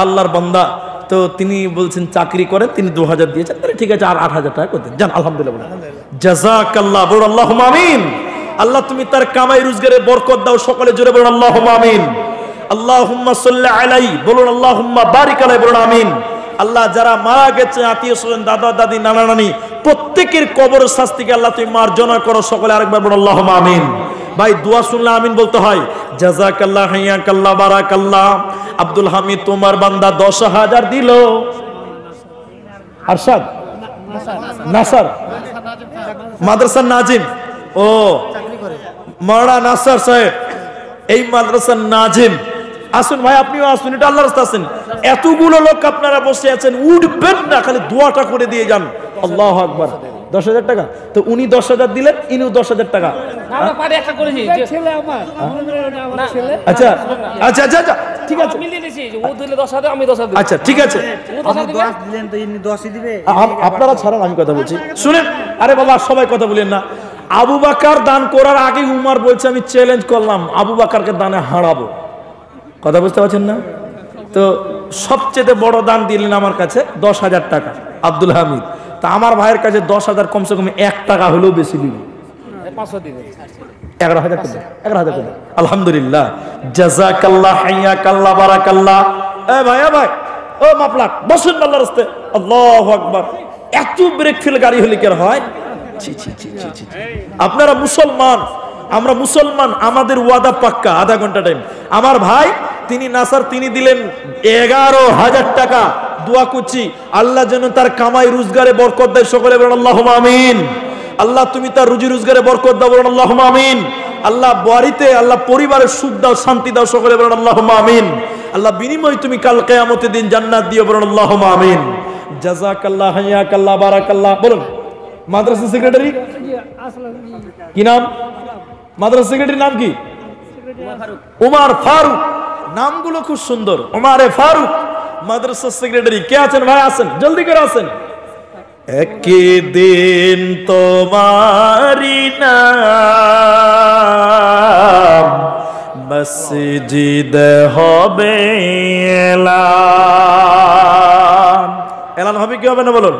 আল্লাহর বান্দা। তো তিনি বলছেন চাকরি করেন, তিনি 2000 দিয়েছেন, তাহলে ঠিক আছে আর 8000 টাকা করে দেন, যান। আলহামদুলিল্লাহ, জাযাকাল্লাহ। বলুন আল্লাহুম্মা আমিন। আল্লাহ তুমি তার কামাই রোজগারে বরকত দাও, সকলে জোরে বলুন আল্লাহুম্মা আমিন। আল্লাহুম্মা সাল্লি আলাইহি, বলুন আল্লাহুম্মা বারিক আলাইহি, বলুন আমিন। আল্লাহ যারা মারা গেছে, আত্মীয় স্বজন, দাদা দাদি, নানা নানি, প্রত্যেকের কবরের শাস্তিকে আল্লাহ তুমি মার্জনা করো, সকলে আরেকবার বলুন আল্লাহুম্মা আমিন। ভাই দোয়া শুনলে আমিন বলতে হয়। জাযাকাল্লাহ, হাইয়াকাল্লাহ, বারাকাল্লাহ। আব্দুল হামিদ তোমার বান্দা 10,000 দিল। আরশাদ নাসার মাদ্রাসার নাজিম, ও মাওলানা নাসার সাহেব এই মাদ্রাসার নাজিম। আসুন ভাই, আপনিও আসুন, এটা আল্লাহর রাস্তা। আসেন, এতগুলো লোক আপনারা বসে আছেন, উঠবেন না, খালি দোয়াটা করে দিয়ে যান। আল্লাহু আকবার। 10,000 টাকা তো উনি 10,000 দিলেন, ইনিও 10,000 টাকা। আচ্ছা আচ্ছা আচ্ছা আচ্ছা ঠিক আছে, আচ্ছা ঠিক আছে, আপনারা ছাড়ান, আমি কথা বলছি, শুনেন। আরে বাবা সবাই কথা বলেন না। আবু বকর দান করার আগে উমর বলছে আমি চ্যালেঞ্জ করলাম আবু বকরকে দানে হারাবো। কথা বুঝতে পারছেন না? তো সবচেয়ে বড় দান দিলেন আমার কাছে 10,000 টাকা, আব্দুল হামিদ। তা আমার ভাইয়ের কাছে 10,000 কমসে কম 1 টাকা হলেও বেশি দিল। 11,000 করে, 11,000 করে। আলহামদুলিল্লাহ, জাযাকাল্লাহ, হাইয়াকাল্লাহ, বারাকাল্লাহ। এ ভাই, এ ভাই, ও মাপলাক বসুন আল্লাহর রাস্তায়। আল্লাহু আকবার। এত ব্রেক ফেল গাড়ি হলে কি হয়? ছি ছি ছি ছি ছি। আপনারা মুসলমান, আমরা মুসলমান, আমাদের ওয়াদা পাক্কা। আধা ঘন্টা টাইম। আমার ভাই তিনি নাসার, তিনি দিলেন 11,000 টাকা। দোয়া করছি আল্লাহ যেন তার কামাই রোজগারে বরকত দেয়। সকলে বলেন আল্লাহুম্মা আমিন। আল্লাহ তুমি তার রুজি রোজগারে বরকত দাও, বলেন আল্লাহুম্মা আমিন। আল্লাহ বাড়িতে, আল্লাহ পরিবারের সুখ দাও, শান্তি দাও, সকলে বলেন আল্লাহুম্মা আমিন। আল্লাহ বিনিময় তুমি কাল কিয়ামতের দিন জান্নাত দিও, বলেন আল্লাহুম্মা আমিন। জাযাকাল্লাহ, হাইয়াকাল্লাহ, বারাকাল্লাহ। বলুন মাদ্রাসা সেক্রেটারি কি নাম? মাদ্রাসা সেক্রেটারি নাম কি? উমর ফারুক। নামগুলো খুব সুন্দর। উমারে ফারুক মাদ্রাসা সেক্রেটারি। কে আছেন ভাই? আসেন, জলদি করে আসেন। একদিন তোমারি নাম মসজিদ হবে এলান। এলান হবে কি হবে না বলুন?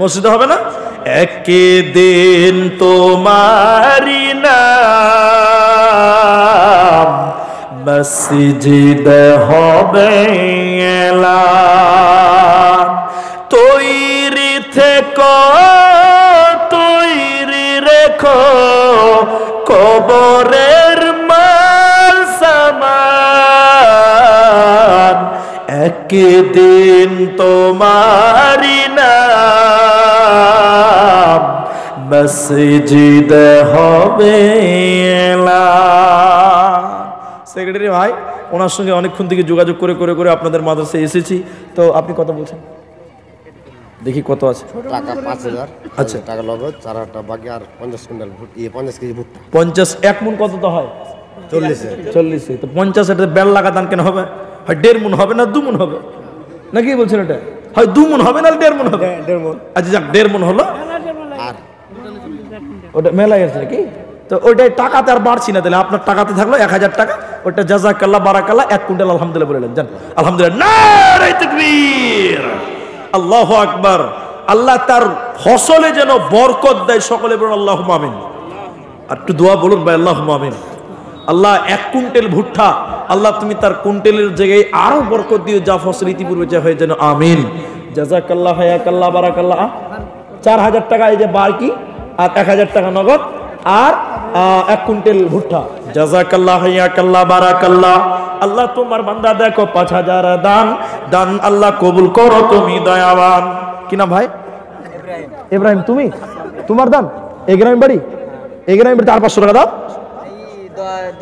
মসজিদে হবে না? একদিন তোমারি নাম মসজিদ হবে এলান। তৈরি থেকো, তৈরি রেখো কবরের মাল সামান। একদিন তোমারি নাম মসজিদ হবে এলান। সেক্রেটারি ভাই, ওনার সঙ্গে অনেকক্ষণ থেকে যোগাযোগ করে করে করে আপনাদের মাদ্রাসায় এসেছি। তো আপনি কথা বলছেন, দেখি কত আছে টাকা? 5,000। আচ্ছা, টাকা নগদ, 4,000 বাকি, আর 50 কুইন্টাল 50 কেজি ভুট্টা। 50 1 মণ কত তো হয়? 40। তো 50 এটা বেল লাগা দান কেন হবে? হয় 1.5 মণ হবে না 2 মণ হবে, নাকি বলছেন? এটা হয় 2 মণ হবে না 1.5 মণ হবে? 1.5 মণ। আচ্ছা যাক, 1.5 মণ হলো। আর ওটা মেলা গেছে নাকি? তো ওইটাই টাকাতে আর বাড়ছি না। তাহলে আপনার টাকাতে থাকলো 1,000 টাকা। ওটা জাযাকাল্লাহ, বারাকাল্লাহ। 1 কুইন্টাল আলহামদুলিল্লাহ বললেন, জান আলহামদুলিল্লাহ। নারে তাকবীর, আল্লাহু আকবার। আল্লাহ তার ফসলে যেন বরকত দেয়, সকলে বলুন আল্লাহুম্মা আমিন। আর একটু দোয়া বলুন ভাই, আল্লাহুম্মা আমিন। আল্লাহ 1 কুইন্টাল ভুট্টা, আল্লাহ তুমি তার কুইন্টালের জায়গায় আরো বরকত দিও, যা ফসল ইতিপূর্বে যা হয়ে যেন। আমিন। জাযাকাল্লাহ, হায়াকাল্লাহ, বারাকাল্লাহ। 4,000 টাকা এই যে বাকি, আর 1,000 টাকা নগদ, আর 1 কুইন্টাল ভুট্টা। জাযাকাল্লাহ, হায়াকাল্লাহ, বারাকাল্লাহ। আল্লাহ তোমার বান্দা দেখো 5,000 দান, দান আল্লাহ কবুল করো তুমি দয়াবান। কি নাম ভাই? ইব্রাহিম। তুমি, তোমার দান ইব্রাহিম বাড়ি? ইব্রাহিম বাড়ি 400-500 টাকা দাও।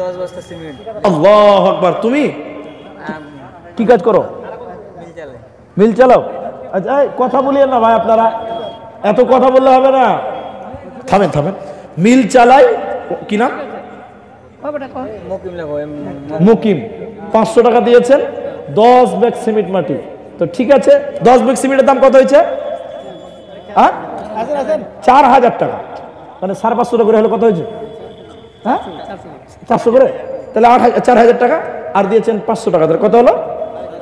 10 বস্তা সিমেন্ট। আল্লাহু আকবার। তুমি কি কাজ করো? মিল চালাও। আচ্ছা, এই কথা বলিয়েন না ভাই, আপনারা এত কথা বললে হবে না। থামেন থামেন। মিল চালাই, কি নাম? মুকিম। 500 টাকা দিয়েছেন, 10 ব্যাগ সিমেন্ট মাটি। তো ঠিক আছে, 10 ব্যাগ সিমেন্টের দাম কত হয়েছে? 4,000 টাকা। মানে 550 করে হলে কত হয়েছে? 400 করে। তাহলে 4,000 টাকা আর দিয়েছেন 500 টাকা। কত হলো?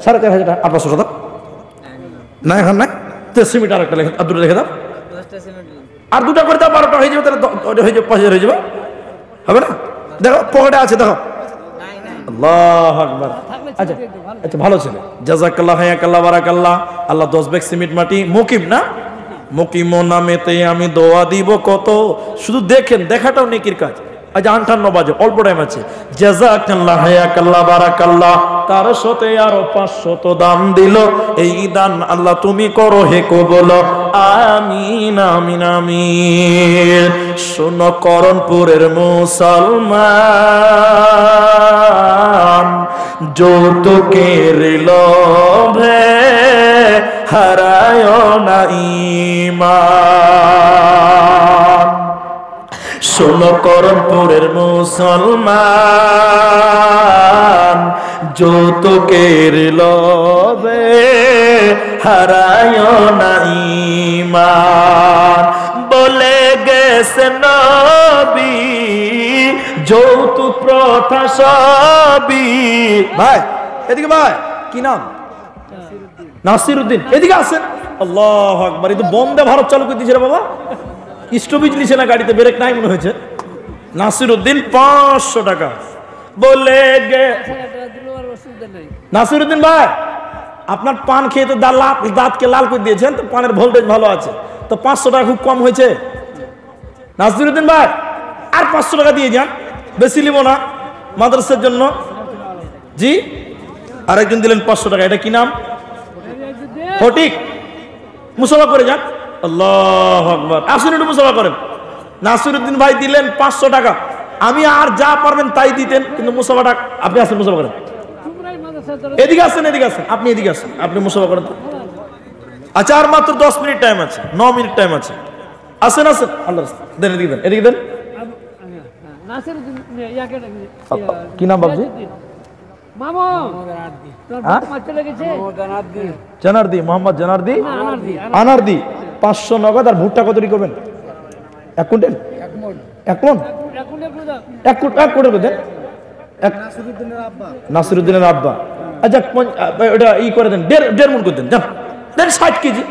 4,500 টাকা। আর 500 টাকা না, এখন নাই। তো সিমেন্ট আর একটা লেখে, আর 2টা লিখে দাও। আর 2টা করে দাও, 12টা হয়ে যাবে। তাহলে হয়ে যাবে 5,000 হয়ে যাবে, হবে না? দেখো পকেটে আছে, দেখো। আল্লাহু আকবার। আচ্ছা আচ্ছা, ভালো ছিল। জাযাকাল্লাহ, হায়াকাল্লাহ, বারাকাল্লাহ। আল্লাহ 10 ব্যাগ সিমেন্ট মাটি। মুকিম না? মুকিম নামেতে আমি দোয়া দিব কত। শুধু দেখেন, দেখাটাও নেকির কাজ। আজ 58 বাজে, অল্প টাইম আছে। জাযাকাল্লাহ, হায়াকাল্লাহ, বারাকাল্লাহ। তার সাথে আরো 500 দান দিল। এই দান আল্লাহ তুমি করো হে কবুল। আমিন আমিন আমিন। শোনো করণপুরের মুসলমান, যৌতুকের লোভে হারায় না ঈমান। শোনো করণপুরের মুসলমান, যৌতুকের লোভে হারায় না ঈমান। বলে গেছে নবী যৌতুক প্রথা সবই। ভাই এদিকে, ভাই কি নাম? নাসিরউদ্দিন। এদিকে আসেন। আল্লাহু আকবার। এই তো বন্দে ভারত চালু করে দিয়েছে রে বাবা। স্টপেজ লিছে না গাড়িতে, ব্রেক নাই মনে হয়েছে। নাসিরউদ্দিন 500 টাকা বলে গে। নাসিরউদ্দিন ভাই, আপনার পান খেয়ে তো দাঁতকে লাল করে দিয়েছেন, তো পানের ভোল্টেজ ভালো আছে, তো 500 টাকা খুব কম হয়েছে। নাসিরউদ্দিন ভাই আর 500 টাকা দিয়ে যান, বেশি নিব না মাদ্রাসার জন্য। জি, আরেকজন দিলেন 500 টাকা। এটা কি নাম? ফটিক। মুসাফা করে যান। আল্লাহু আকবার। আসুন একটু মুসাফা করেন। নাসিরউদ্দিন ভাই দিলেন 500 টাকা। আমি আর যা পারবেন তাই দিতেন, কিন্তু মুসাফাটা আপনি আসেন, মুসাফা করেন। এদিকে আসেন, এদিকে আসেন, আপনি এদিকে আসেন, আপনি মুসাফা করেন। আচ্ছা, আর মাত্র 10 মিনিট টাইম আছে, 9 মিনিট টাইম আছে। আসেন আসেন, আল্লাহ দেন, এদিকে দেন, এদিকে দেন। কি নাম বাবজি? জানার্দি, মোহাম্মদ জানার্দি আনার্দি। 500 নগদ। আর ভুট্টা কত করবেন? 1 কুইন্টাল? 1 মন? 1 কোটি দেন। নাসিরউদ্দিনের আব্বা। আচ্ছা, ওটা ই করে দেন, 1.5 মন করে দেন। যান দেন, 60 কেজি,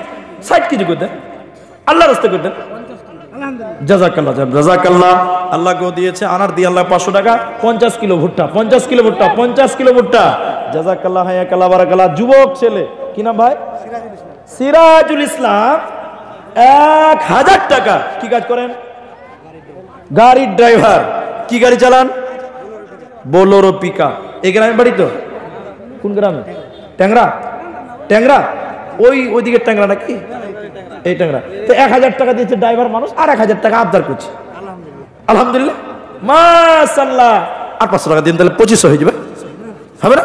60 কেজি করে দেন, আল্লাহ রাস্তা করে দেন। জাযাকাল্লাহ, জাযাকাল্লাহ। আল্লাহ গো দিয়েছে আনার দিয়ে আল্লাহ 500 টাকা। 50 কিলো ভুট্টা, 50 কিলো ভুট্টা, 50 কিলো ভুট্টা। জাযাকাল্লাহ, হায়াকাল্লাহ, বারাকাল্লাহ। যুবক ছেলে, কি নাম ভাই? সিরাজুল ইসলাম। 1000 টাকা। কি কাজ করেন? গাড়ির ড্রাইভার। কি গাড়ি চালান? Bolero pickup. এই গ্রামের বাড়ি তো? কোন গ্রামে? ট্যাংরা। ট্যাংরা ওইদিকে ট্যাংরা নাকি? এই ট্যাংরা। তো 1000 টাকা দিয়েছে ড্রাইভার মানুষ, আর 1000 টাকা আবদার করছে। আলহামদুলিল্লাহ, মাশাআল্লাহ। আর 500 টাকা দিন, তাহলে 2500 হয়ে যাবে, হবে না?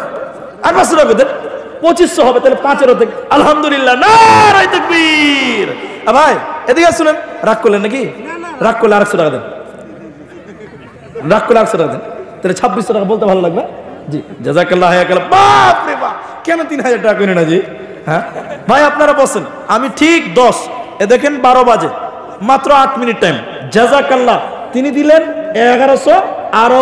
আর 500 টাকা দেন, 2500 হবে, তাহলে 5-এর অর্ধেক। আলহামদুলিল্লাহ, নারায়ে তাকবীর। ভাই এদিকে শুনেন, রাগ করলেন নাকি? রাগ করলে 800 টাকা দেন, রাগ করলে 800 টাকা দেন, তাহলে 2600 টাকা বলতে ভালো লাগবে। জি, জাযাকাল্লাহ, হায়াকাল্লাহ। বাপ রে বাপ, কেন 3000 টাকা কিনে না? জি হ্যাঁ ভাই, আপনারা বসেন, আমি ঠিক 10, এ দেখেন 12 বাজে, মাত্র 8 মিনিট টাইম। জাযাকাল্লাহ। তিনি দিলেন 1100, আরো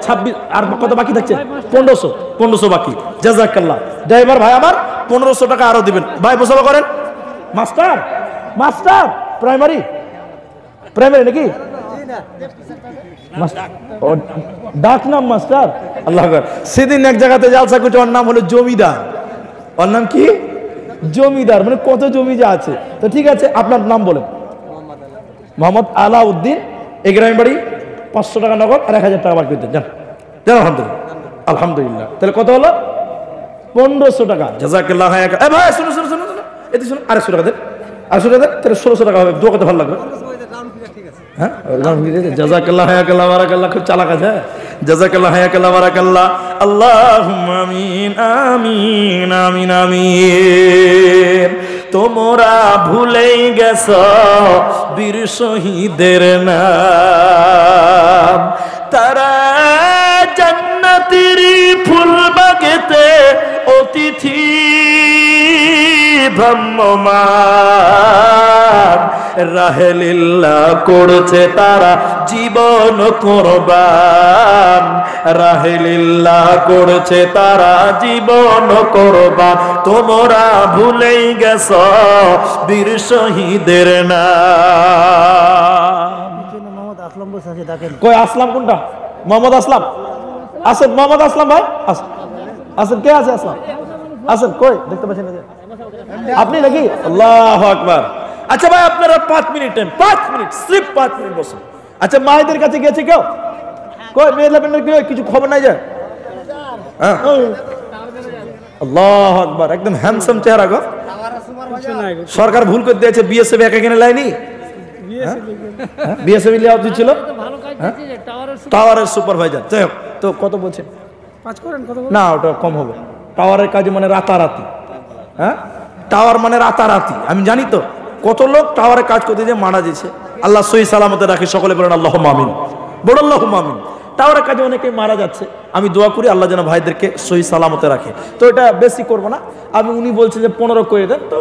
26, আর কত বাকি থাকছে? 1500 বাকি। জাযাকাল্লাহ। ড্রাইভার ভাই আমার 1500 টাকা আরো দিবেন। ভাই মুসাফা করেন। মাস্টার, মাস্টার প্রাইমারি নাকি? ডাক নাম মাস্টার। আল্লাহ আকবার। সেদিন এক জায়গাতে জালসা করছে, ওর নাম হলো জমিদার। ওর নাম কি? জমিদার। মানে কত জমি যা আছে। তো ঠিক আছে, আপনার নাম বলেন। মোহাম্মদ আলাউদ্দিন। এই গ্রামের বাড়ি। 500 টাকা নগদ, আর 1000 টাকা বাকি দেন। জান আলহামদুলিল্লাহ, আলহামদুলিল্লাহ। তাহলে কত হলো? 1500 টাকা। জাযাকাল্লাহ। ভাই শুনুন শুনুন শুনুন, এতে শুনুন, 250 টাকা দেন, 250 টাকা দেন, তাহলে 1600 টাকা হবে। দোয়া করতে ভালো লাগবে। হ্যাঁ, জাযাকাল্লাহ, হায়াকাল্লাহ, বারাকাল্লাহ। খুব চালাক আছে। জাযাকাল্লাহ, হায়াকাল্লাহ, বারাকাল্লাহ। আল্লাহুম্মা আমিন, আমিন, আমিন, আমিন। তোমরা ভুলেই গেছো বীর শহীদের নাম। তারা জান্নাতের ফুল বাগেতে অতিথি ভ্রাম্যমান। রাহেলিল্লাহ করছে তারা জীবন কোরবান। রাহেলিল্লাহ করছে তারা জীবন কোরবান। তোমরা ভুলেই গেছ বীর শহীদের নাম। কই আসলাম? কোনটা? মোহাম্মদ আসলাম। আসেন মোহাম্মদ আসলাম ভাই, আসেন। কে আছে আসলাম? আসেন। কই দেখতে পাচ্ছেন না আপনি নাকি? আল্লাহু আকবার। আচ্ছা ভাই, আপনারা 5 মিনিট টাইম, 5 মিনিট, সির্ফ 5 মিনিট বসুন। আচ্ছা, মায়েদের কাছে গেছে কেউ? কই মেয়ে লেবেনের কিছু খবর নাই যায়? হ্যাঁ, আল্লাহু আকবার। একদম হ্যান্ডসাম চেহারা গো। সরকার ভুল করে দিয়েছে, বিএসএফ একা কিনে লাইনি। বিএসএফ লিয়া উচিত ছিল। টাওয়ারের সুপারভাইজার। যাই হোক, তো কত বলছেন? 5 করেন। কত না, ওটা কম হবে। টাওয়ারের কাজ মানে রাতারাতি। হ্যাঁ, টাওয়ার মানে রাতারাতি। আমি জানি তো কত লোক টাওয়ারে কাজ করতে যে মারা যেছে। আল্লাহ সহি সালামতে রাখে। সকলে বলেন আল্লাহুম্মা আমিন। বড় আল্লাহুম্মা আমিন। টাওয়ারের কাজে অনেকেই মারা যাচ্ছে। আমি দোয়া করি আল্লাহ যেন ভাইদেরকে সহি সালামতে রাখে। তো এটা বেশি করবো না আমি। উনি বলছেন যে 15 করে দেন, তো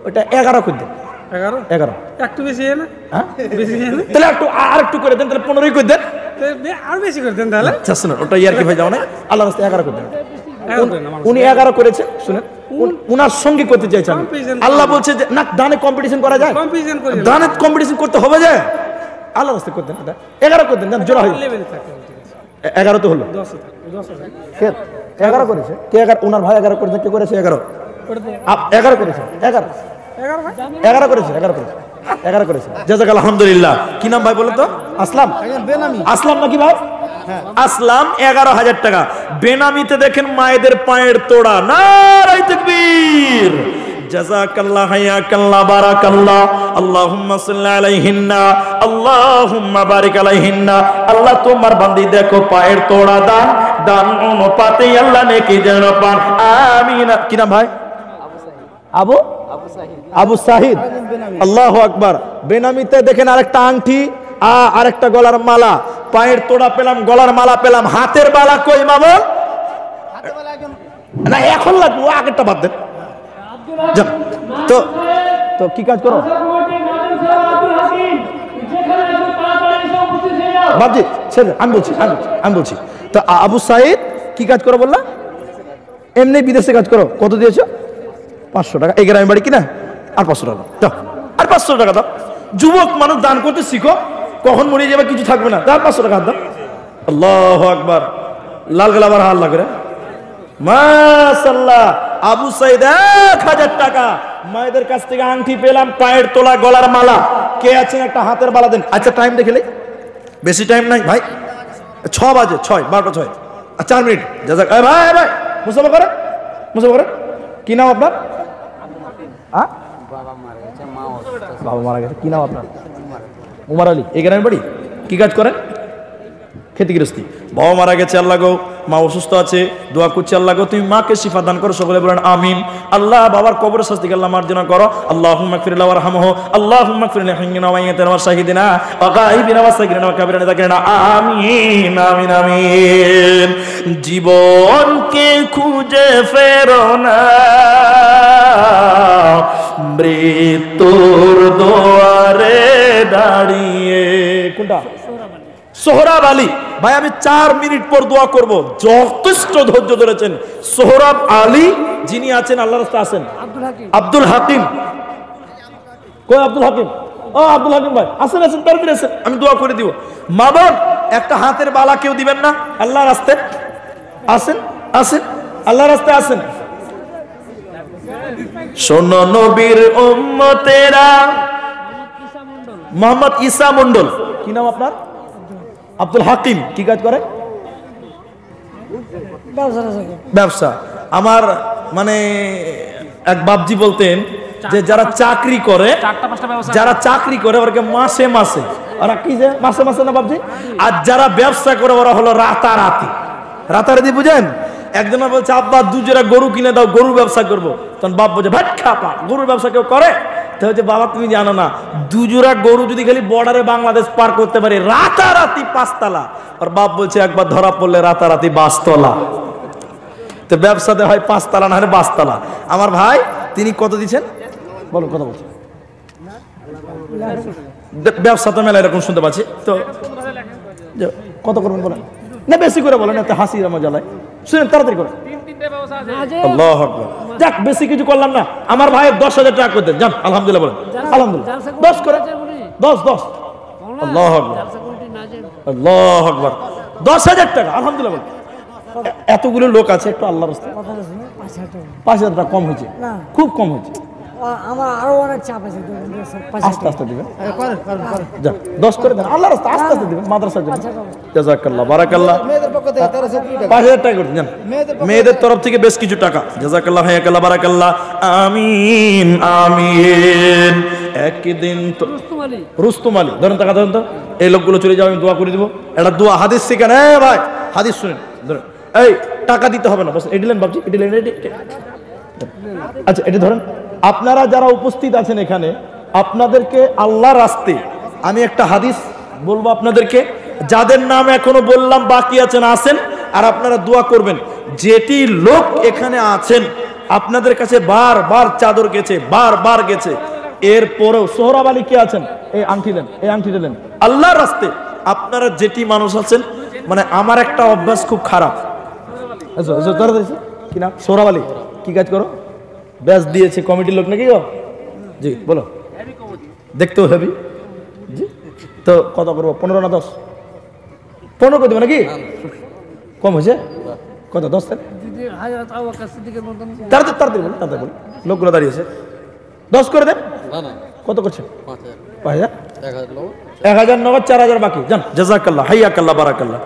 ওটা 11 করে দেন। 11 11 একটু বেশি না হ্যাঁ বেশি না তাহলে একটু আর একটু করে দেন, তাহলে 15 করে দেন। আর বেশি করে দেন তাহলে। আচ্ছা শুনুন, ওটা ইয়ার কি ভাই যাও না, আল্লাহর রাস্তায় 11 করে দেন। 11 দেন আমার উনি 11 করেছেন, শুনেন উনার সঙ্গে করতে চাইছেন। Competition আল্লাহ বলছে যে না, দানে কম্পিটিশন করা যায়, কম্পিটিশন করি দানে কম্পিটিশন করতে হবে যে, আল্লাহর রাস্তায় করতে না 11 করে দেন, জোড়া হয় লেভেলে থাকে ঠিক আছে 11 তো হলো। 10 থাকে 10 আছে কে 11 করেছে? কে 11? উনার ভাই 11 করেছে, কে করেছে 11? করে দে 11 করেছে, 11 11 ভাই 11 করেছে, 11 করেছে, 11 করেছে। জাযাকাল্লাহ, আলহামদুলিল্লাহ। কি নাম ভাই বলো তো? আসলাম। আসলাম নাকি ভাই? আসলাম 11,000 টাকা। বেনামিতে দেখেন মায়েদের পায়ের তোড়া, নারায়ে তাকবীর, জাযাকাল্লাহ, হায়াকাল্লাহ, বারাকাল্লাহ, আল্লাহুম্মা সাল্লি আলাইহিন্না, আল্লাহুম্মা বারিক আলাইহিন্না। আল্লাহ তোমার বান্দি দেখো পায়ের তোড়া দান, দান অনুপাতে আল্লাহ নেকি যেন পান, আমিন। কি নাম ভাই? আবু সাহিদ। আল্লাহু আকবার। বেনামিতে দেখেন আরেকটা আংটি, আরেকটা গলার মালা, পায়ের তোড়া পেলাম, গলার মালা পেলাম, হাতের বালা কই মামুন? না এখন লাগবে, ও আগেরটা বাদ দেন। যান। তো তো কি কাজ করো বাবজি? আমি বলছি তো আবু সাইদ কি কাজ করো বললা? এমনি বিদেশে কাজ করো। কত দিয়েছো? 500 টাকা। এই গ্রামের বাড়ি কিনা? আর 500 টাকা দাও, আর 500 টাকা দাও। যুবক মানুষ দান করতে শিখো, কখন মরে যাবে কিছু থাকবে না, তার 500 টাকা দাও। আল্লাহু আকবার। লাল গলা আবার হাল্লা করে মাশাআল্লাহ। আবু সাইদ 1000 টাকা। মায়েদের কাছ থেকে আংটি পেলাম, পায়ের তোলা, গলার মালা। কে আছেন একটা হাতের বালা দেন। আচ্ছা টাইম দেখলে, বেশি টাইম নাই ভাই, 6 বাজে, 12টা 6 আর 4 মিনিট। জাযাক ভাই ভাই মুসাফা করে, কি নাম আপনার? বাবা মারা গেছে। কি নাম আপনার? উমার আলী। এই গ্রামের বাড়ি? কি কাজ করেন? খেতে গৃহস্থী। বাবা মারা গেছে, আল্লাহ গো মা অসুস্থ আছে, দোয়া করছি আল্লাহ গো তুমি মাকে শিফা দান করো, সকলে বলেন আমিন। আল্লাহ বাবার কবরের শাস্তি আল্লাহ মার্জনা করো। আল্লাহুম্মা গফির লাহু ওয়ারহামহু, আল্লাহুম্মা গফির লিহাইয়িনা ওয়া মাইয়িতিনা ওয়া শাহিদিনা ওয়া গায়িবিনা ওয়া সাগিরিনা ওয়া কাবিরিনা যাকিরিনা, আমিন আমিন আমিন। জীবনকে খুঁজে ফেরো না, মৃত্যুর দুয়ারে দাঁড়িয়ে। কোনটা? সোহরাব আলী ভাই। আমি 4 মিনিট পর দোয়া করব, যথেষ্ট ধৈর্য ধরেছেন। সোহরাব আলী যিনি আছেন আল্লাহর রাস্তায় আছেন, আব্দুল হাকিম। কই আব্দুল হাকিম? ও আব্দুল হাকিম ভাই আসেন, তাড়াতাড়ি আসেন, আমি দোয়া করে দিব। মা বোন একটা হাতের বালা কেউ দিবেন না? আল্লাহর রাস্তায় আসেন, আল্লাহর রাস্তায় আসেন। শোনো নবীর উম্মতেরা, মোহাম্মদ ঈসা মন্ডল। কি নাম আপনার? আব্দুল হাকিম। কি কাজ করে? ব্যবসা। আমার মানে এক বাপজি বলতেন যে যারা চাকরি করে, ওরা মাসে মাসে, ওরা কি যে মাসে মাসে না বাপজি, আর যারা ব্যবসা করে ওরা হলো রাতারাতি। বুঝেন? একজন বলছে আব্বা 2 জোড়া গরু কিনে দাও, গরু ব্যবসা করবো। তখন বাপ বলছে ভাট খাপা, গরুর ব্যবসা কেউ করে? তো হচ্ছে বাবা তুমি জানো না, 2 জোড়া গরু যদি খালি বর্ডারে বাংলাদেশ পার করতে পারে রাতারাতি 5 তলা। আর বাপ বলছে একবার ধরা পড়লে রাতারাতি 22 তলা। তো ব্যবসাতে হয় 5 তলা না হলে 22 তলা। আমার ভাই তিনি কত দিচ্ছেন বলো, কথা বলছেন? ব্যবসা তো মেলা এরকম শুনতে পাচ্ছি। তো কত করবেন বলেন না, বেশি করে বলেন, এত হাসি মজা লাগে। শুনেন তাড়াতাড়ি করে। আল্লাহু আকবার। যাক বেশি কিছু করলাম না। আমার ভাইয়ের 10,000 টাকা করে দেন। যান আলহামদুলিল্লাহ বলেন। আলহামদুলিল্লাহ 10 করে 10 আল্লাহু আকবার, আল্লাহু আকবার। 10,000 টাকা আলহামদুলিল্লাহ বলেন। এতগুলো লোক আছে, একটু আল্লাহর রাস্তায় 5,000 টাকা কম হয়েছে, খুব কম হয়েছে। আমার আরো অনেক চাপ আছে, আস্তে আস্তে দিবেন। 10 করে দেন আল্লাহর রাস্তায়, আস্তে আস্তে দিবেন মাদ্রাসার জন্য। জাযাকাল্লাহ, বারাকাল্লাহ। 5,000 টাকা করে দেন মেয়েদের তরফ থেকে, বেশ কিছু টাকা। জাযাকাল্লাহ, হায়াকাল্লাহ, বারাকাল্লাহ, আমিন আমিন। একদিন তো রুস্তম আলী ধরেন, টাকা ধরেন তো, এই লোকগুলো চলে যাও, আমি দোয়া করে দিব। একটা দোয়া হাদিস শিখেন। ভাই হাদিস শুনেন, ধরেন। এই টাকা দিতে হবে না, বস এডিলেন বাবজি, এডিলেন। আচ্ছা এটি ধরেন। আপনারা যারা উপস্থিত আছেন এখানে, আপনাদেরকে আল্লাহর রাস্তায় আমি একটা হাদিস বলবো আপনাদেরকে, যাদের নাম এখনো বললাম বাকি আছেন, আসেন আর আপনারা দোয়া করবেন। যেটি লোক এখানে আছেন আপনাদের কাছে বারবার চাদর গেছে, বারবার গেছে, এরপরেও সোহরাব আলী কে আছেন, এই আংটি দেন, এই আংটি দিলেন আল্লাহর রাস্তে। আপনারা যেটি মানুষ আছেন, মানে আমার একটা অভ্যাস খুব খারাপ। কি নাম? সোহরাব আলী। কি কাজ করো? ব্যাস দিয়েছে কমিটির লোক নাকি গো? জি বলো। দেখতেও হেভি। জি তো কত করবো? 15 না 10? 15 করে দেবো নাকি? কম হয়েছে কত? 10 তাই? তাড়াতাড়ি বলুন, তাড়াতাড়ি বলুন, লোকগুলো দাঁড়িয়েছে। 10 করে দেন। কত করছে? 5000। 1000 নগদ, 4000 বাকি। যান, জাযাকাল্লাহ, হাইয়াকাল্লাহ, বারাকাল্লাহ।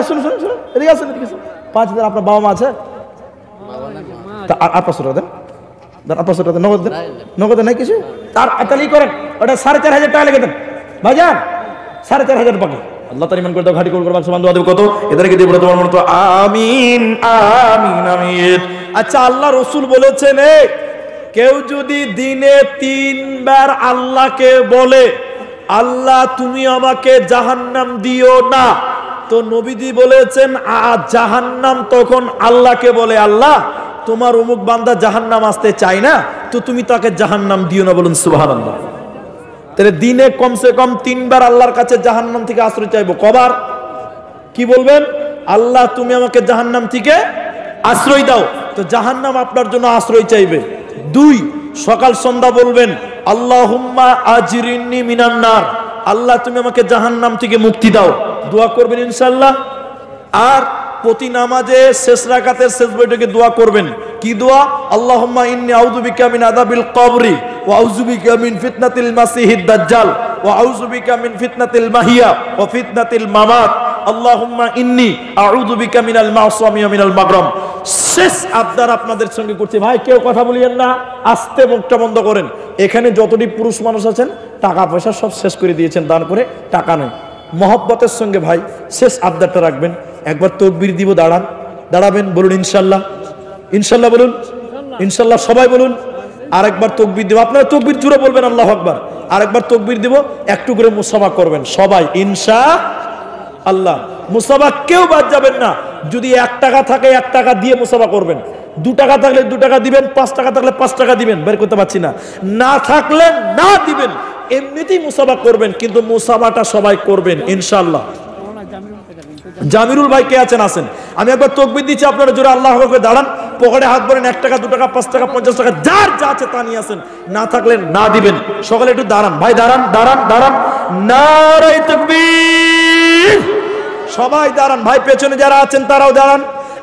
শুনুন শুনুন শুনুন, এদিকে আসুন, এদিকে আসুন। 5000 আপনার বাবা মা আছে? তা আর 500 টাকা দেন, আর 500 টাকা নগদ দেন। নগদে নাই কিছু? তাহলে করেন, ওটা 4500 টাকা লেগে দেন ভাইজান। 4500 বাকি। আল্লাহ তাআলা ইমান করে দাও, ঘাটি কবুল করুন। সুবহান দোয়া দেব কত? এদেরকে দিয়ে বলে তোমার মনে তো আমিন আমিন আমিন। আচ্ছা, আল্লাহ রাসূল বলেছেন, কেউ যদি দিনে 3 বার আল্লাহকে বলে, আল্লাহ তুমি আমাকে জাহান্নাম দিও না, তো নবীজি বলেছেন জাহান্নাম তখন আল্লাহকে বলে, আল্লাহ তোমার অমুক বান্দা জাহান্নাম আসতে চায় না, তো তুমি তাকে জাহান্নাম দিও না। বলুন সুবহানাল্লাহ। তাহলে দিনে কমসে কম 3 বার আল্লাহর কাছে জাহান্নাম থেকে আশ্রয় চাইবো। কবার? কি বলবেন? আল্লাহ তুমি আমাকে জাহান্নাম থেকে আশ্রয় দাও, তো জাহান্নাম আপনার জন্য আশ্রয় চাইবে। 2, সকাল সন্ধ্যা বলবেন আল্লাহুম্মা আজরিনি মিনান নার, আল্লাহ তুমি আমাকে জাহান্নাম থেকে মুক্তি দাও। দোয়া করবেন ইনশাআল্লাহ। আর প্রতি নামাজে শেষ রাকাতের শেষ বৈঠকে দোয়া করবেন। কি দোয়া? আল্লাহুম্মা ইন্নী আউযু বিকা মিন আযাবিল কবরি ওয়া আউযু বিকা মিন ফিতনাতিল মাসিহিদ দাজ্জাল ওয়া আউযু বিকা মিন ফিতনাতিল মাহিয়া ওয়া ফিতনাতিল মামাত। আল্লাহুম্মা ইন্নী আউযু বিকা মিনাল মা'সামি ওয়া মিনাল মাগরাম। শেষ আবদার আপনাদের সঙ্গে করছি ভাই, কেউ কথা বলিয়েন না, আস্তে মুখটা বন্ধ করেন। এখানে যতটি পুরুষ মানুষ আছেন টাকা পয়সা সব শেষ করে দিয়েছেন দান করে, টাকা নয়। মহব্বতের সঙ্গে ভাই শেষ আবদারটা রাখবেন। একবার তাকবীর দিব, দাঁড়াবেন, বলুন ইনশাআল্লাহ। ইনশাআল্লাহ বলুন, ইনশাআল্লাহ সবাই বলুন। আরেকবার তাকবীর দিব, আপনারা তাকবীর জুড়ে বলবেন আল্লাহু আকবার। আরেকবার তাকবীর দিব, একটু করে মুসাফা করবেন সবাই ইনশাআল্লাহ। মুসাফা কেউ বাদ যাবেন না। যদি 1 টাকা থাকে 1 টাকা দিয়ে মুসাফা করবেন, 2 টাকা থাকলে 2 টাকা দিবেন, 5 টাকা থাকলে 5 টাকা দিবেন। বের করতে পারছি না, না থাকলে না দিবেন, এমনিতেই মুসাফা করবেন, কিন্তু মুসাফাটা সবাই করবেন ইনশাআল্লাহ। জামিরুল ভাই কে আছেন? আসেন, আমি একবার তাকবীর দিচ্ছি, আপনারা জোরে আল্লাহু আকবার দাঁড়ান, পকেটে হাত ভরেন। 1 টাকা 2 টাকা 5 টাকা 50 টাকা যার যা আছে তা নিয়ে আসেন, না থাকলে না দিবেন। সকালে একটু দাঁড়ান ভাই, দাঁড়ান দাঁড়ান দাঁড়ান, নারে তাকবীর। সবাই দাঁড়ান ভাই, পেছনে যারা আছেন তারাও দাঁড়ান।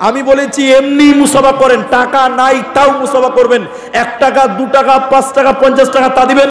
আমি বলেছি এমনি মুসাফা করেন, টাকা নাই তাও মুসাফা করবেন। 1 টাকা 2 টাকা 5 টাকা 50 টাকা তা দিবেন।